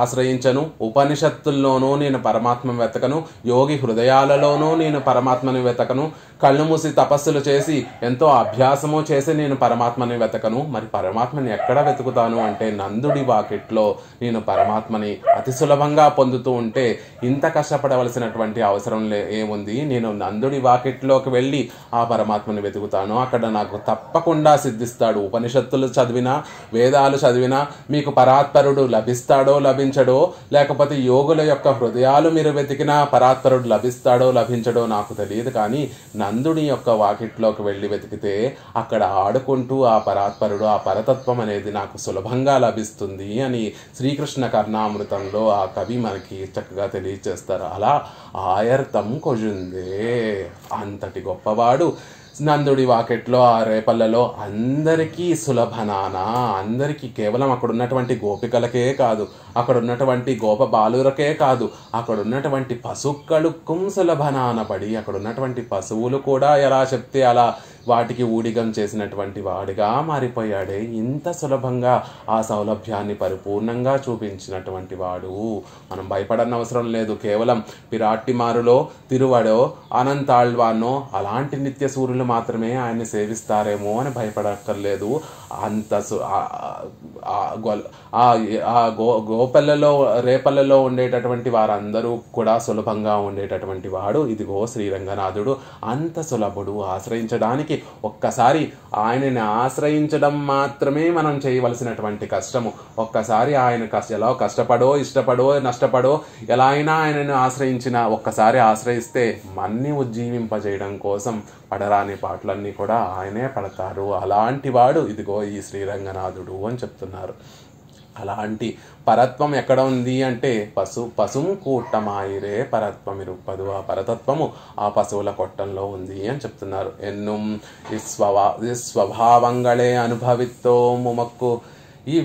ఆశ్రయించను, ఉపనిషత్తుల్లోనూ నేను పరమాత్మ వెతకను, యోగి హృదయాలలోనూ నేను పరమాత్మని వెతకను, కళ్ళు మూసి తపస్సులు చేసి ఎంతో అభ్యాసము చేసి నేను పరమాత్మని వెతకను. మరి పరమాత్మని ఎక్కడ వెతుకుతాను అంటే నందుడి వాకిట్లో నేను పరమాత్మని అతి సులభంగా పొందుతూ ఉంటే ఇంత కష్టపడవలసినటువంటి అవసరం ఏముంది? నేను నందుడి వాకిట్లోకి వెళ్ళి ఆ పరమాత్మని వెతుకుతాను, అక్కడ నాకు తప్పకుండా సిద్ధిస్తాడు. ఉపనిషత్తులు చదివినా, వేదాలు చదివినా మీకు పరాత్పరుడు లభిస్తాడో లభించడో, లేకపోతే యోగుల యొక్క హృదయాలు మీరు వెతికినా పరాత్పరుడు లభిస్తాడో లభించడో నాకు తెలియదు. కానీ నందుడి యొక్క వాకిట్లోకి వెళ్ళి వెతికితే అక్కడ ఆడుకుంటూ ఆ పరాత్పరుడు, ఆ పరతత్వం అనేది నాకు సులభంగా లభిస్తుంది అని శ్రీకృష్ణ కర్ణామృతంలో ఆ కవి మనకి చక్కగా తెలియజేస్తారు. అలా ఆయర్థం కొజుందే, అంతటి గొప్పవాడు నందుడి వాకెట్లో ఆ రేపల్లలో అందరికీ సులభనాన, అందరికీ కేవలం అక్కడ ఉన్నటువంటి గోపికలకే కాదు, అక్కడ ఉన్నటువంటి గోప బాలురకే కాదు, అక్కడ ఉన్నటువంటి పశుక్కళుక్కుం సులభనాన పడి అక్కడ ఉన్నటువంటి పశువులు కూడా ఎలా చెప్తే అలా వాటికి ఊడిగం చేసినటువంటి వాడిగా మారిపోయాడే. ఇంత సులభంగా ఆ సౌలభ్యాన్ని పరిపూర్ణంగా చూపించినటువంటి వాడు. మనం భయపడనవసరం లేదు. కేవలం పిరాట్టిమారులో, తిరువడో, అనంతాళ్వానో అలాంటి నిత్య సూర్యులు మాత్రమే ఆయన్ని సేవిస్తారేమో అని భయపడక్కర్లేదు. అంత గోపల్లలో, రేపల్లలో ఉండేటటువంటి వారందరూ కూడా సులభంగా ఉండేటటువంటి వాడు ఇదిగో శ్రీరంగనాథుడు. అంత సులభుడు. ఆశ్రయించడానికి ఒక్కసారి ఆయనని ఆశ్రయించడం మాత్రమే మనం చేయవలసినటువంటి కష్టము. ఒక్కసారి ఆయన ఎలా కష్టపడో, ఇష్టపడో, నష్టపడో ఎలా అయినా ఆయనను ఒక్కసారి ఆశ్రయిస్తే మన్ని ఉజ్జీవింపజేయడం కోసం పడరాని పాటలన్నీ కూడా ఆయనే పడతారు. అలాంటి వాడు ఇదిగో ఈ శ్రీరంగనాథుడు అని చెప్తున్నారు. అలాంటి పరత్వం ఎక్కడ ఉంది అంటే పశుం కూట్టమాయిరే పరత్వమిరుప్పదు, ఆ పరతత్వము ఆ పశువుల కొట్టంలో ఉంది అని చెప్తున్నారు. ఎన్నుం స్వభావంగళే అనుభవిత్తో ముమక్కు ఈ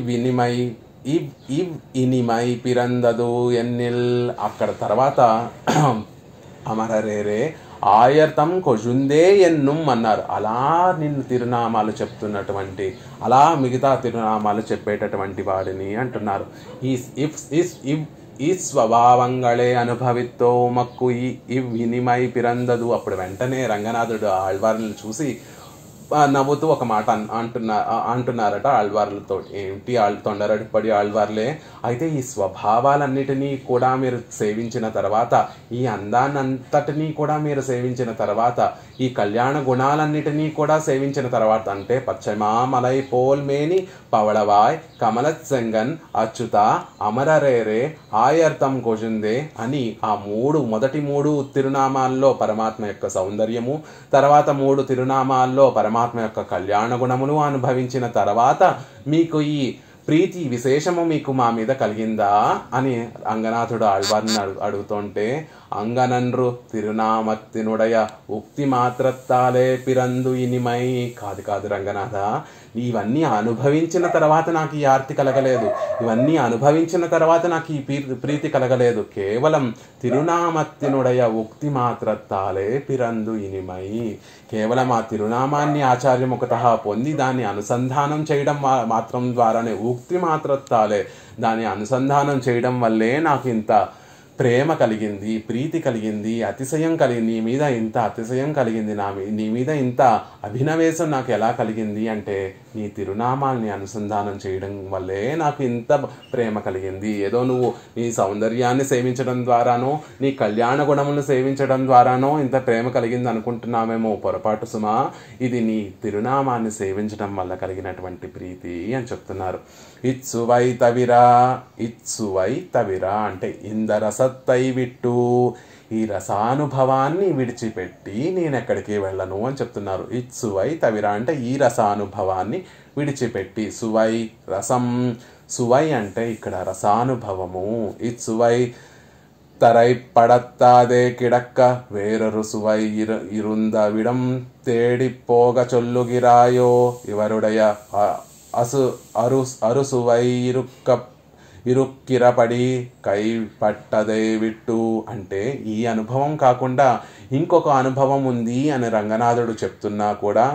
ఇనిమై పిరందదు ఎన్నిల్. అక్కడ తర్వాత అమరరేరే ఆయర్థం కొజుందే ఎన్నుం అన్నారు. అలా నిన్ను తిరునామాలు చెప్తున్నటువంటి, అలా మిగతా తిరునామాలు చెప్పేటటువంటి వాడిని అంటున్నారు. ఈ స్వభావంగళే అనుభవిత్తో మక్కు ఈ వినిమై పిరందదు. అప్పుడు వెంటనే రంగనాథుడు ఆళ్వార్లను చూసి నవ్వుతూ ఒక మాట అంటున్నారట ఆళ్వార్లతో. ఏంటి తొండరడిపడి ఆళ్వార్లే, అయితే ఈ స్వభావాలన్నిటినీ కూడా మీరు సేవించిన తర్వాత, ఈ అందాన్నంతటినీ కూడా మీరు సేవించిన తర్వాత, ఈ కళ్యాణ గుణాలన్నిటినీ కూడా సేవించిన తర్వాత, అంటే పచ్చమామలై పోల్మేని పవళవాయ్ కమలత్ సెంగన్ అచ్యుత అమరరేరే ఆయర్థం కొజుందే అని ఆ మొదటి మూడు తిరునామాల్లో పరమాత్మ యొక్క సౌందర్యము, తర్వాత మూడు తిరునామాల్లో పరమాత్మ యొక్క కళ్యాణ గుణములు అనుభవించిన తర్వాత మీకు ఈ ప్రీతి విశేషము మీకు మా మీద కలిగిందా అని రంగనాథుడు ఆళ్వార్ని అడుగుతుంటే, అంగనన్రు తిరునామత్తినుడయ ఉక్తి మాత్రత్తాలే పిరందు ఇనిమై. కాదు రంగనాథ, ఇవన్నీ అనుభవించిన తర్వాత నాకు ఈ ఆర్తి కలగలేదు, ఇవన్నీ అనుభవించిన తర్వాత నాకు ఈ ప్రీతి కలగలేదు. కేవలం తిరునామత్తినుడయ ఉక్తి మాత్రత్తాలే పిరందు ఇనిమై. కేవలం ఆ తిరునామాన్ని ఆచార్యముఖతః పొంది దాన్ని అనుసంధానం చేయడం మాత్రం ద్వారానే, ఉక్తి మాత్రత్తాలే, దాన్ని అనుసంధానం చేయడం వల్లే నాకు ఇంత ప్రేమ కలిగింది, ప్రీతి కలిగింది, అతిశయం కలిగింది, నీ మీద ఇంత అతిశయం కలిగింది, నీ మీద ఇంత అభినవేశం నాకు ఎలా కలిగింది అంటే నీ తిరునామాల్ని అనుసంధానం చేయడం వల్లే నాకు ఇంత ప్రేమ కలిగింది. ఏదో నువ్వు నీ సౌందర్యాన్ని సేవించడం ద్వారానో, నీ కళ్యాణ గుణములను సేవించడం ద్వారానో ఇంత ప్రేమ కలిగింది అనుకుంటున్నామేమో, పొరపాటు సుమా. ఇది నీ తిరునామాన్ని సేవించడం వల్ల కలిగినటువంటి ప్రీతి అని చెప్తున్నారు. ఇత్సువై తవిరా అంటే ఇందరసత్తై విట్టు, ఈ రసానుభవాన్ని విడిచిపెట్టి నేనెక్కడికి వెళ్ళను అని చెప్తున్నారు. ఇత్సువై తవిరా అంటే ఈ రసానుభవాన్ని విడిచిపెట్టి. సువై రసం, సువై అంటే ఇక్కడ రసానుభవము. ఇత్సువై தரை படத்தாதே கிடக்க வேறொரு சுவை இருந்தவிடம் தேடி போக சொல்லுகிறாயோ இவருடைய అరుసువై ఇరుక్కిరపడి కైపట్టదే విట్టు. అంటే ఈ అనుభవం కాకుండా ఇంకొక అనుభవం ఉంది అని రంగనాథుడు చెప్తున్నా కూడా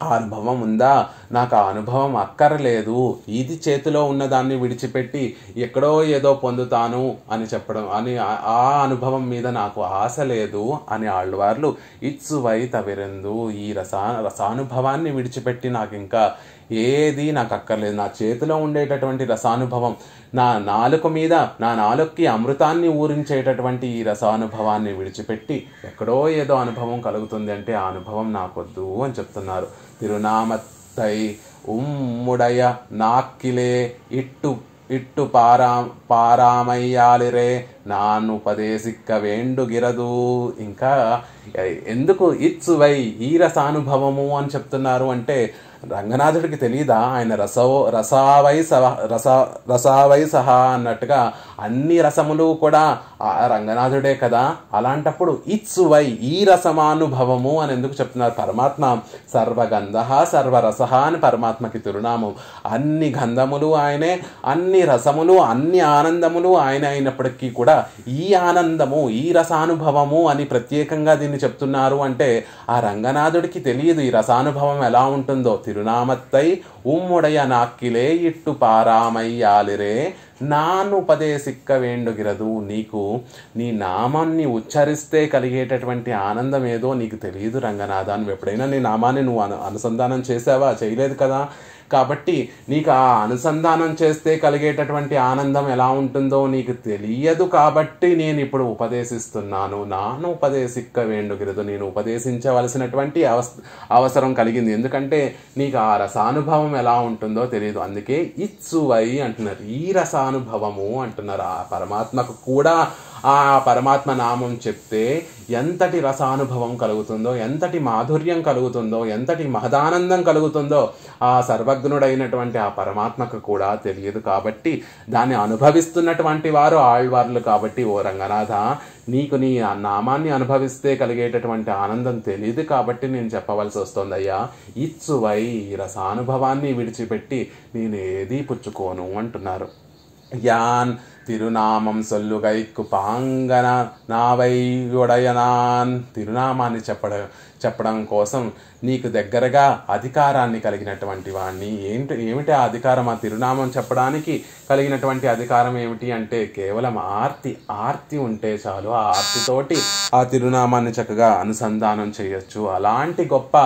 ఆ అనుభవం ఉందా, నాకు ఆ అనుభవం అక్కర్లేదు, ఇది చేతిలో ఉన్నదాన్ని విడిచిపెట్టి ఎక్కడో ఏదో పొందుతాను అని చెప్పడం అని ఆ అనుభవం మీద నాకు ఆశ లేదు అని ఆళ్వార్లు ఇత్సువై తవిరెందు, ఈ రసానుభవాన్ని విడిచిపెట్టి నాకు ఇంకా ఏది నాకు అక్కర్లేదు, నా చేతిలో ఉండేటటువంటి రసానుభవం, నా నాలుకకి అమృతాన్ని ఊరించేటటువంటి ఈ రసానుభవాన్ని విడిచిపెట్టి ఎక్కడో ఏదో అనుభవం కలుగుతుంది అంటే ఆ అనుభవం నాకొద్దు అని చెప్తున్నారు. తిరునామత్తై ఉమ్ముడయ నాక్కిలే ఇట్టు పారామయ్యాలిరే నానుపదేశిక్క వేండుగిరదు. ఇంకా ఎందుకు ఇత్సువై ఈ రసానుభవము అని చెప్తున్నారు అంటే రంగనాథుడికి తెలియదా ఆయన రసావై సహా అన్నట్టుగా అన్ని రసములు కూడా ఆ రంగనాథుడే కదా. అలాంటప్పుడు ఇత్సువై ఈ రసమానుభవము అని ఎందుకు చెప్తున్నారు? పరమాత్మ సర్వగంధ సర్వరస అని పరమాత్మకి తిరునామం. అన్ని గంధములు ఆయనే, అన్ని రసములు, అన్ని ఆనందములు ఆయన అయినప్పటికీ కూడా ఈ ఆనందము ఈ రసానుభవము అని ప్రత్యేకంగా దీన్ని చెప్తున్నారు అంటే ఆ రంగనాథుడికి తెలియదు ఈ రసానుభవం ఎలా ఉంటుందో. తిరునామత్తై ఉమ్ముడయ నాక్కిలే ఇట్టు పారామయ్యాలిరే నానుపదేశిక్క వేండుగిరదు. నీకు నీ నామాన్ని ఉచ్చరిస్తే కలిగేటటువంటి ఆనందం ఏదో నీకు తెలియదు రంగనాథ. నువ్వు ఎప్పుడైనా నీ నామాన్ని నువ్వు అనుసంధానం చేసావా? చేయలేదు కదా. కాబట్టి నీకు ఆ అనుసంధానం చేస్తే కలిగేటటువంటి ఆనందం ఎలా ఉంటుందో నీకు తెలియదు. కాబట్టి నేను ఇప్పుడు ఉపదేశిస్తున్నాను. నాను ఉపదేశిక్క వేండుగిరదు, నేను ఉపదేశించవలసినటువంటి అవసరం కలిగింది. ఎందుకంటే నీకు ఆ రసానుభవం ఎలా ఉంటుందో తెలియదు. అందుకే ఇత్సువై అంటున్నారు, ఈ రసానుభవము అంటున్నారు. ఆ పరమాత్మకు కూడా ఆ పరమాత్మ నామం చెప్తే ఎంతటి రసానుభవం కలుగుతుందో, ఎంతటి మాధుర్యం కలుగుతుందో, ఎంతటి మహదానందం కలుగుతుందో ఆ సర్వజ్ఞుడైనటువంటి ఆ పరమాత్మకు కూడా తెలియదు. కాబట్టి దాన్ని అనుభవిస్తున్నటువంటి వారు ఆళ్వార్లు. కాబట్టి ఓ రంగనాథ, నీకు నీ ఆ నామాన్ని అనుభవిస్తే కలిగేటటువంటి ఆనందం తెలియదు కాబట్టి నేను చెప్పవలసి వస్తుంది అయ్యా. ఇత్సువై రసానుభవాన్ని విడిచిపెట్టి నేను ఏదీ పుచ్చుకోను అంటున్నారు. యాన్ తిరునామం సొల్లుగైక్కు పాంగన నావై ఉడయనాన్. తిరునామాన్ని చెప్పడం కోసం నీకు దగ్గరగా అధికారాన్ని కలిగినటువంటి వాడిని. ఏమిటి ఆ అధికారం? ఆ తిరునామం చెప్పడానికి కలిగినటువంటి అధికారం ఏమిటి అంటే కేవలం ఆర్తి ఉంటే చాలు. ఆ ఆర్తితోటి ఆ తిరునామాన్ని చక్కగా అనుసంధానం చేయొచ్చు. అలాంటి గొప్ప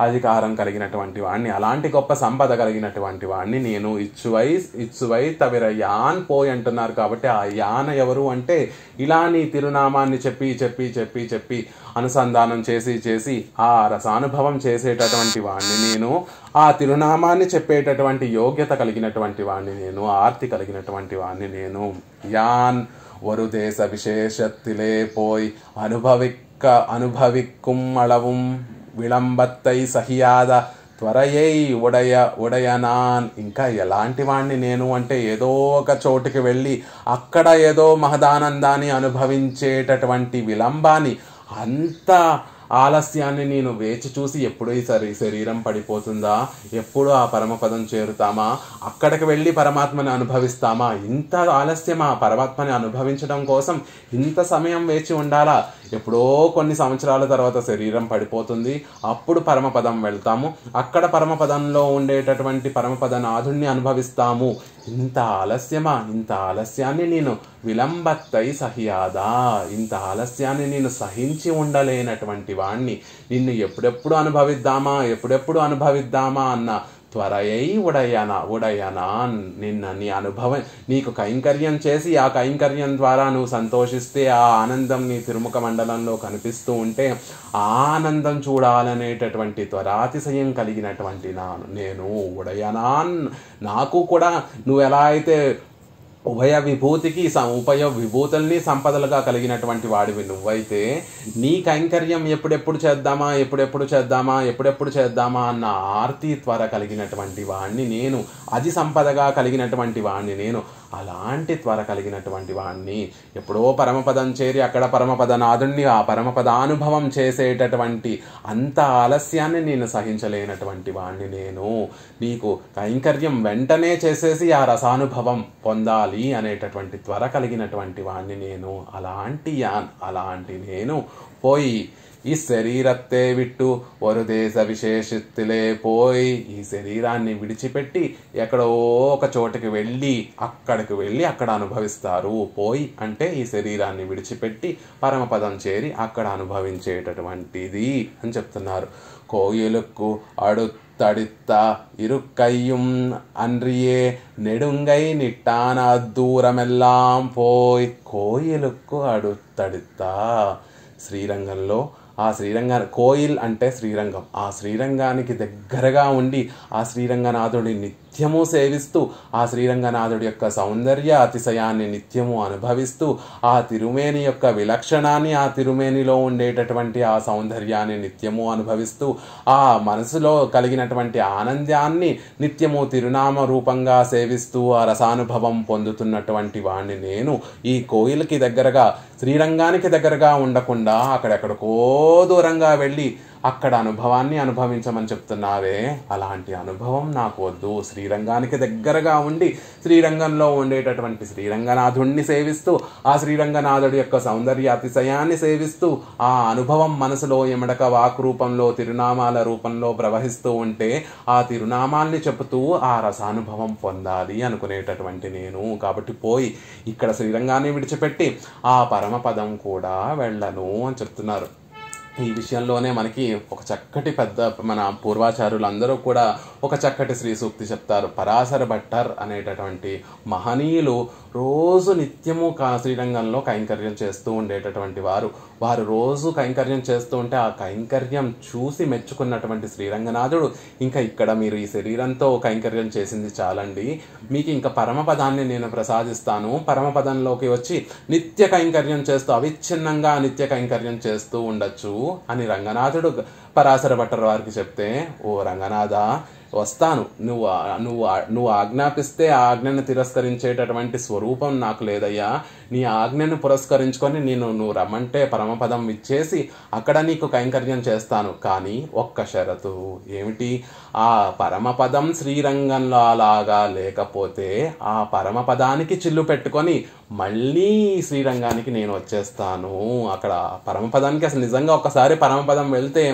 అధికారం కలిగినటువంటి వాడిని, అలాంటి గొప్ప సంపద కలిగినటువంటి వాడిని నేను. ఇచ్చువై తవిర యాన్ పోయి అంటున్నారు. కాబట్టి ఆ యాన ఎవరు అంటే ఇలా నీ తిరునామాన్ని చెప్పి చెప్పి చెప్పి చెప్పి అనుసంధానం చేసి ఆ రసానుభవం చేసేటటువంటి వాడిని నేను. ఆ తిరునామాన్ని చెప్పేటటువంటి యోగ్యత కలిగినటువంటి వాడిని నేను. ఆర్తి కలిగినటువంటి వాడిని నేను. యాన్ ஒரு தேச விசேஷத்திலே போய் அனுபவிக்கும் அளவும் విళంబత్తై సహియాద త్వరయై ఉడయనాన్. ఇంకా ఎలాంటి వాణ్ణి నేను అంటే ఏదో ఒక చోటుకి వెళ్ళి అక్కడ ఏదో మహదానందాన్ని అనుభవించేటటువంటి విలంబాన్ని, అంత ఆలస్యాన్ని నేను వేచి చూసి ఎప్పుడు ఈ శరీరం పడిపోతుందా, ఎప్పుడు ఆ పరమపదం చేరుతామా, అక్కడికి వెళ్ళి పరమాత్మని అనుభవిస్తామా, ఇంత ఆలస్యమా పరమాత్మని అనుభవించడం కోసం ఇంత సమయం వేచి ఉండాలా? ఎప్పుడో కొన్ని సంవత్సరాల తర్వాత శరీరం పడిపోతుంది, అప్పుడు పరమపదం వెళ్తాము, అక్కడ పరమపదంలో ఉండేటటువంటి పరమపద నాథుణ్ణి అనుభవిస్తాము. ఇంత ఆలస్యమా? ఇంత ఆలస్యాన్ని నేను విలంబత్తై సహియాదా, ఇంత ఆలస్యాన్ని నేను సహించి ఉండలేనటువంటి వాణ్ణి. నిన్ను ఎప్పుడెప్పుడు అనుభవిద్దామా అన్న త్వరయై ఉడయనా. నీ అనుభవం నీకు కైంకర్యం చేసి ఆ కైంకర్యం ద్వారా నువ్వు సంతోషిస్తే ఆ ఆనందం నీ తిరుముఖ మండలంలో కనిపిస్తూ ఉంటే ఆ ఆనందం చూడాలనేటటువంటి త్వరాతిశయం కలిగినటువంటి నేను ఉడయనాన్. నాకు కూడా నువ్వు ఎలా అయితే ఉభయ విభూతికి ఉభయ విభూతుల్ని సంపదలుగా కలిగినటువంటి వాడివి నువ్వైతే నీ కైంకర్యం ఎప్పుడెప్పుడు చేద్దామా ఎప్పుడెప్పుడు చేద్దామా అన్న ఆర్తి త్వర కలిగినటువంటి వాణ్ణి నేను, అది సంపదగా కలిగినటువంటి వాణ్ణి నేను. అలాంటి త్వర కలిగినటువంటి వాణ్ణి ఎప్పుడో పరమపదం చేరి అక్కడ పరమపదనాథుణ్ణి ఆ పరమపదానుభవం చేసేటటువంటి అంత ఆలస్యాన్ని నేను సహించలేనటువంటి వాణ్ణి నేను. నీకు కైంకర్యం వెంటనే చేసేసి ఆ రసానుభవం పొందాలి అనేటటువంటి త్వర కలిగినటువంటి వాణ్ణి నేను. అలాంటి నేను పోయి ఈ శరీరత్తే విట్టు ఒక దేశ విశేషిత్తులే పోయి, ఈ శరీరాన్ని విడిచిపెట్టి ఎక్కడో ఒక చోటుకి వెళ్ళి అక్కడ అనుభవిస్తారు. పోయి అంటే ఈ శరీరాన్ని విడిచిపెట్టి పరమపదం చేరి అక్కడ అనుభవించేటటువంటిది అని చెప్తున్నారు. కోయిలుక్కు அடுத்தடுத்த இருக்கையும் அன்றியே நெடுங்கை நிட்டான దూరమెల్లాం పోయి, కోయిలుక్కు அடுத்தடுத்த శ్రీరంగంలో ఆ కోయిల్ అంటే శ్రీరంగం, ఆ శ్రీరంగానికి దగ్గరగా ఉండి ఆ శ్రీరంగనాథుడి నిత్యము సేవిస్తూ ఆ శ్రీరంగనాథుడి యొక్క సౌందర్య అతిశయాన్ని నిత్యము అనుభవిస్తూ ఆ తిరుమేని యొక్క విలక్షణాన్ని, ఆ తిరుమేనిలో ఉండేటటువంటి ఆ సౌందర్యాన్ని నిత్యము అనుభవిస్తూ ఆ మనసులో కలిగినటువంటి ఆనందాన్ని నిత్యము తిరునామ రూపంగా సేవిస్తూ ఆ రసానుభవం పొందుతున్నటువంటి వాణ్ణి నేను. ఈ కోయిల్కి దగ్గరగా శ్రీరంగానికి దగ్గరగా ఉండకుండా అక్కడెక్కడికో దూరంగా వెళ్ళి అక్కడ అనుభవాన్ని అనుభవించమని చెప్తున్నావే, అలాంటి అనుభవం నాకు వద్దు. శ్రీరంగానికి దగ్గరగా ఉండి శ్రీరంగంలో ఉండేటటువంటి శ్రీరంగనాథుణ్ణి సేవిస్తూ ఆ శ్రీరంగనాథుడి యొక్క సౌందర్య అతిశయాన్ని సేవిస్తూ ఆ అనుభవం మనసులో ఎమడక వాక్ రూపంలో తిరునామాల రూపంలో ప్రవహిస్తూ ఉంటే ఆ తిరునామాల్ని చెబుతూ ఆ రసానుభవం పొందాలి అనుకునేటటువంటి నేను. కాబట్టి పోయి ఇక్కడ శ్రీరంగాన్ని విడిచిపెట్టి ఆ పరమపదం కూడా వెళ్ళను అని చెప్తున్నారు. ఈ విషయంలోనే మనకి ఒక చక్కటి మన పూర్వాచార్యులందరూ కూడా ఒక చక్కటి శ్రీ సూక్తి చెప్తారు. పరాశర భట్టర్ అనేటటువంటి మహనీయులు రోజు నిత్యము శ్రీరంగంలో కైంకర్యం చేస్తూ ఉండేటటువంటి వారు రోజు కైంకర్యం చేస్తూ ఉంటే ఆ కైంకర్యం చూసి మెచ్చుకున్నటువంటి శ్రీరంగనాథుడు, ఇంకా ఇక్కడ మీరు ఈ శరీరంతో కైంకర్యం చేసింది చాలండి, మీకు ఇంకా పరమపదాన్ని నేను ప్రసాదిస్తాను, పరమపదంలోకి వచ్చి నిత్య కైంకర్యం చేస్తూ అవిచ్ఛిన్నంగా నిత్య కైంకర్యం చేస్తూ ఉండొచ్చు అని రంగనాథుడు పరాశర భట్టర్ వారికి చెప్తే, ఓ రంగనాథ వస్తాను, నువ్వు ఆజ్ఞాపిస్తే ఆ ఆజ్ఞను తిరస్కరించేటటువంటి స్వరూపం నాకు లేదయ్యా, నీ ఆజ్ఞను పురస్కరించుకొని నువ్వు రమ్మంటే పరమపదం ఇచ్చేసి అక్కడ నీకు కైంకర్యం చేస్తాను. కానీ ఒక్క షరతు ఏమిటి, ఆ పరమపదం శ్రీరంగంలో అలాగా లేకపోతే ఆ పరమపదానికి చిల్లు పెట్టుకొని మళ్ళీ శ్రీరంగానికి నేను వచ్చేస్తాను. అక్కడ పరమపదానికి అసలు నిజంగా ఒక్కసారి పరమపదం వెళ్తే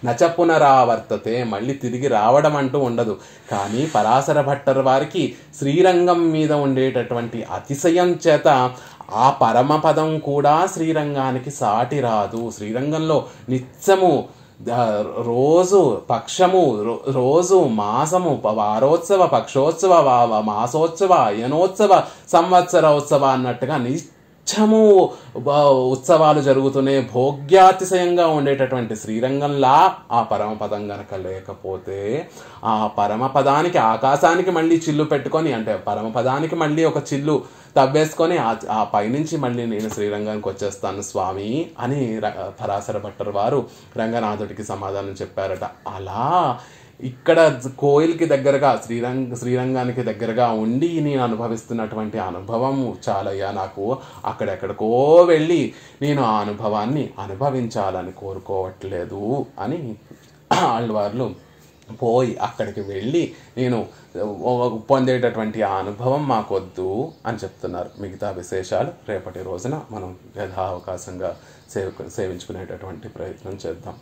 నచపునరావర్తతే, మళ్ళీ తిరిగి రావడం అంటూ ఉండదు. కానీ పరాశర భట్టర్ వారికి శ్రీరంగం మీద ఉండేటటువంటి అతిశయం చేత ఆ పరమపదం కూడా శ్రీరంగానికి సాటి రాదు. శ్రీరంగంలో నిత్యము రోజు పక్షము, రోజు మాసము, వారోత్సవ, పక్షోత్సవ, మాసోత్సవ, అయనోత్సవ, సంవత్సరోత్సవ అన్నట్టుగా నిత్యము ఉత్సవాలు జరుగుతూనే భోగ్యాతిశయంగా ఉండేటటువంటి శ్రీరంగంలా ఆ పరమపదం గనక లేకపోతే ఆ పరమపదానికి ఆకాశానికి మళ్ళీ చిల్లు పెట్టుకొని, అంటే పరమపదానికి మళ్ళీ ఒక చిల్లు తవ్వేసుకొని ఆ పైనుంచి మళ్ళీ నేను శ్రీరంగానికి వచ్చేస్తాను స్వామి అని పరాశర భట్టర్ వారు రంగనాథుడికి సమాధానం చెప్పారట. అలా ఇక్కడ కోయిల్కి దగ్గరగా శ్రీరంగానికి దగ్గరగా ఉండి నేను అనుభవిస్తున్నటువంటి అనుభవం చాలయ్యా, నాకు అక్కడెక్కడికో వెళ్ళి నేను ఆ అనుభవాన్ని అనుభవించాలని కోరుకోవట్లేదు అని ఆళ్వార్లు పోయి అక్కడికి వెళ్ళి నేను పొందేటటువంటి ఆ అనుభవం మాకొద్దు అని చెప్తున్నారు. మిగతా విశేషాలు రేపటి రోజున మనం యథావకాశంగా సేవించుకునేటటువంటి ప్రయత్నం చేద్దాం.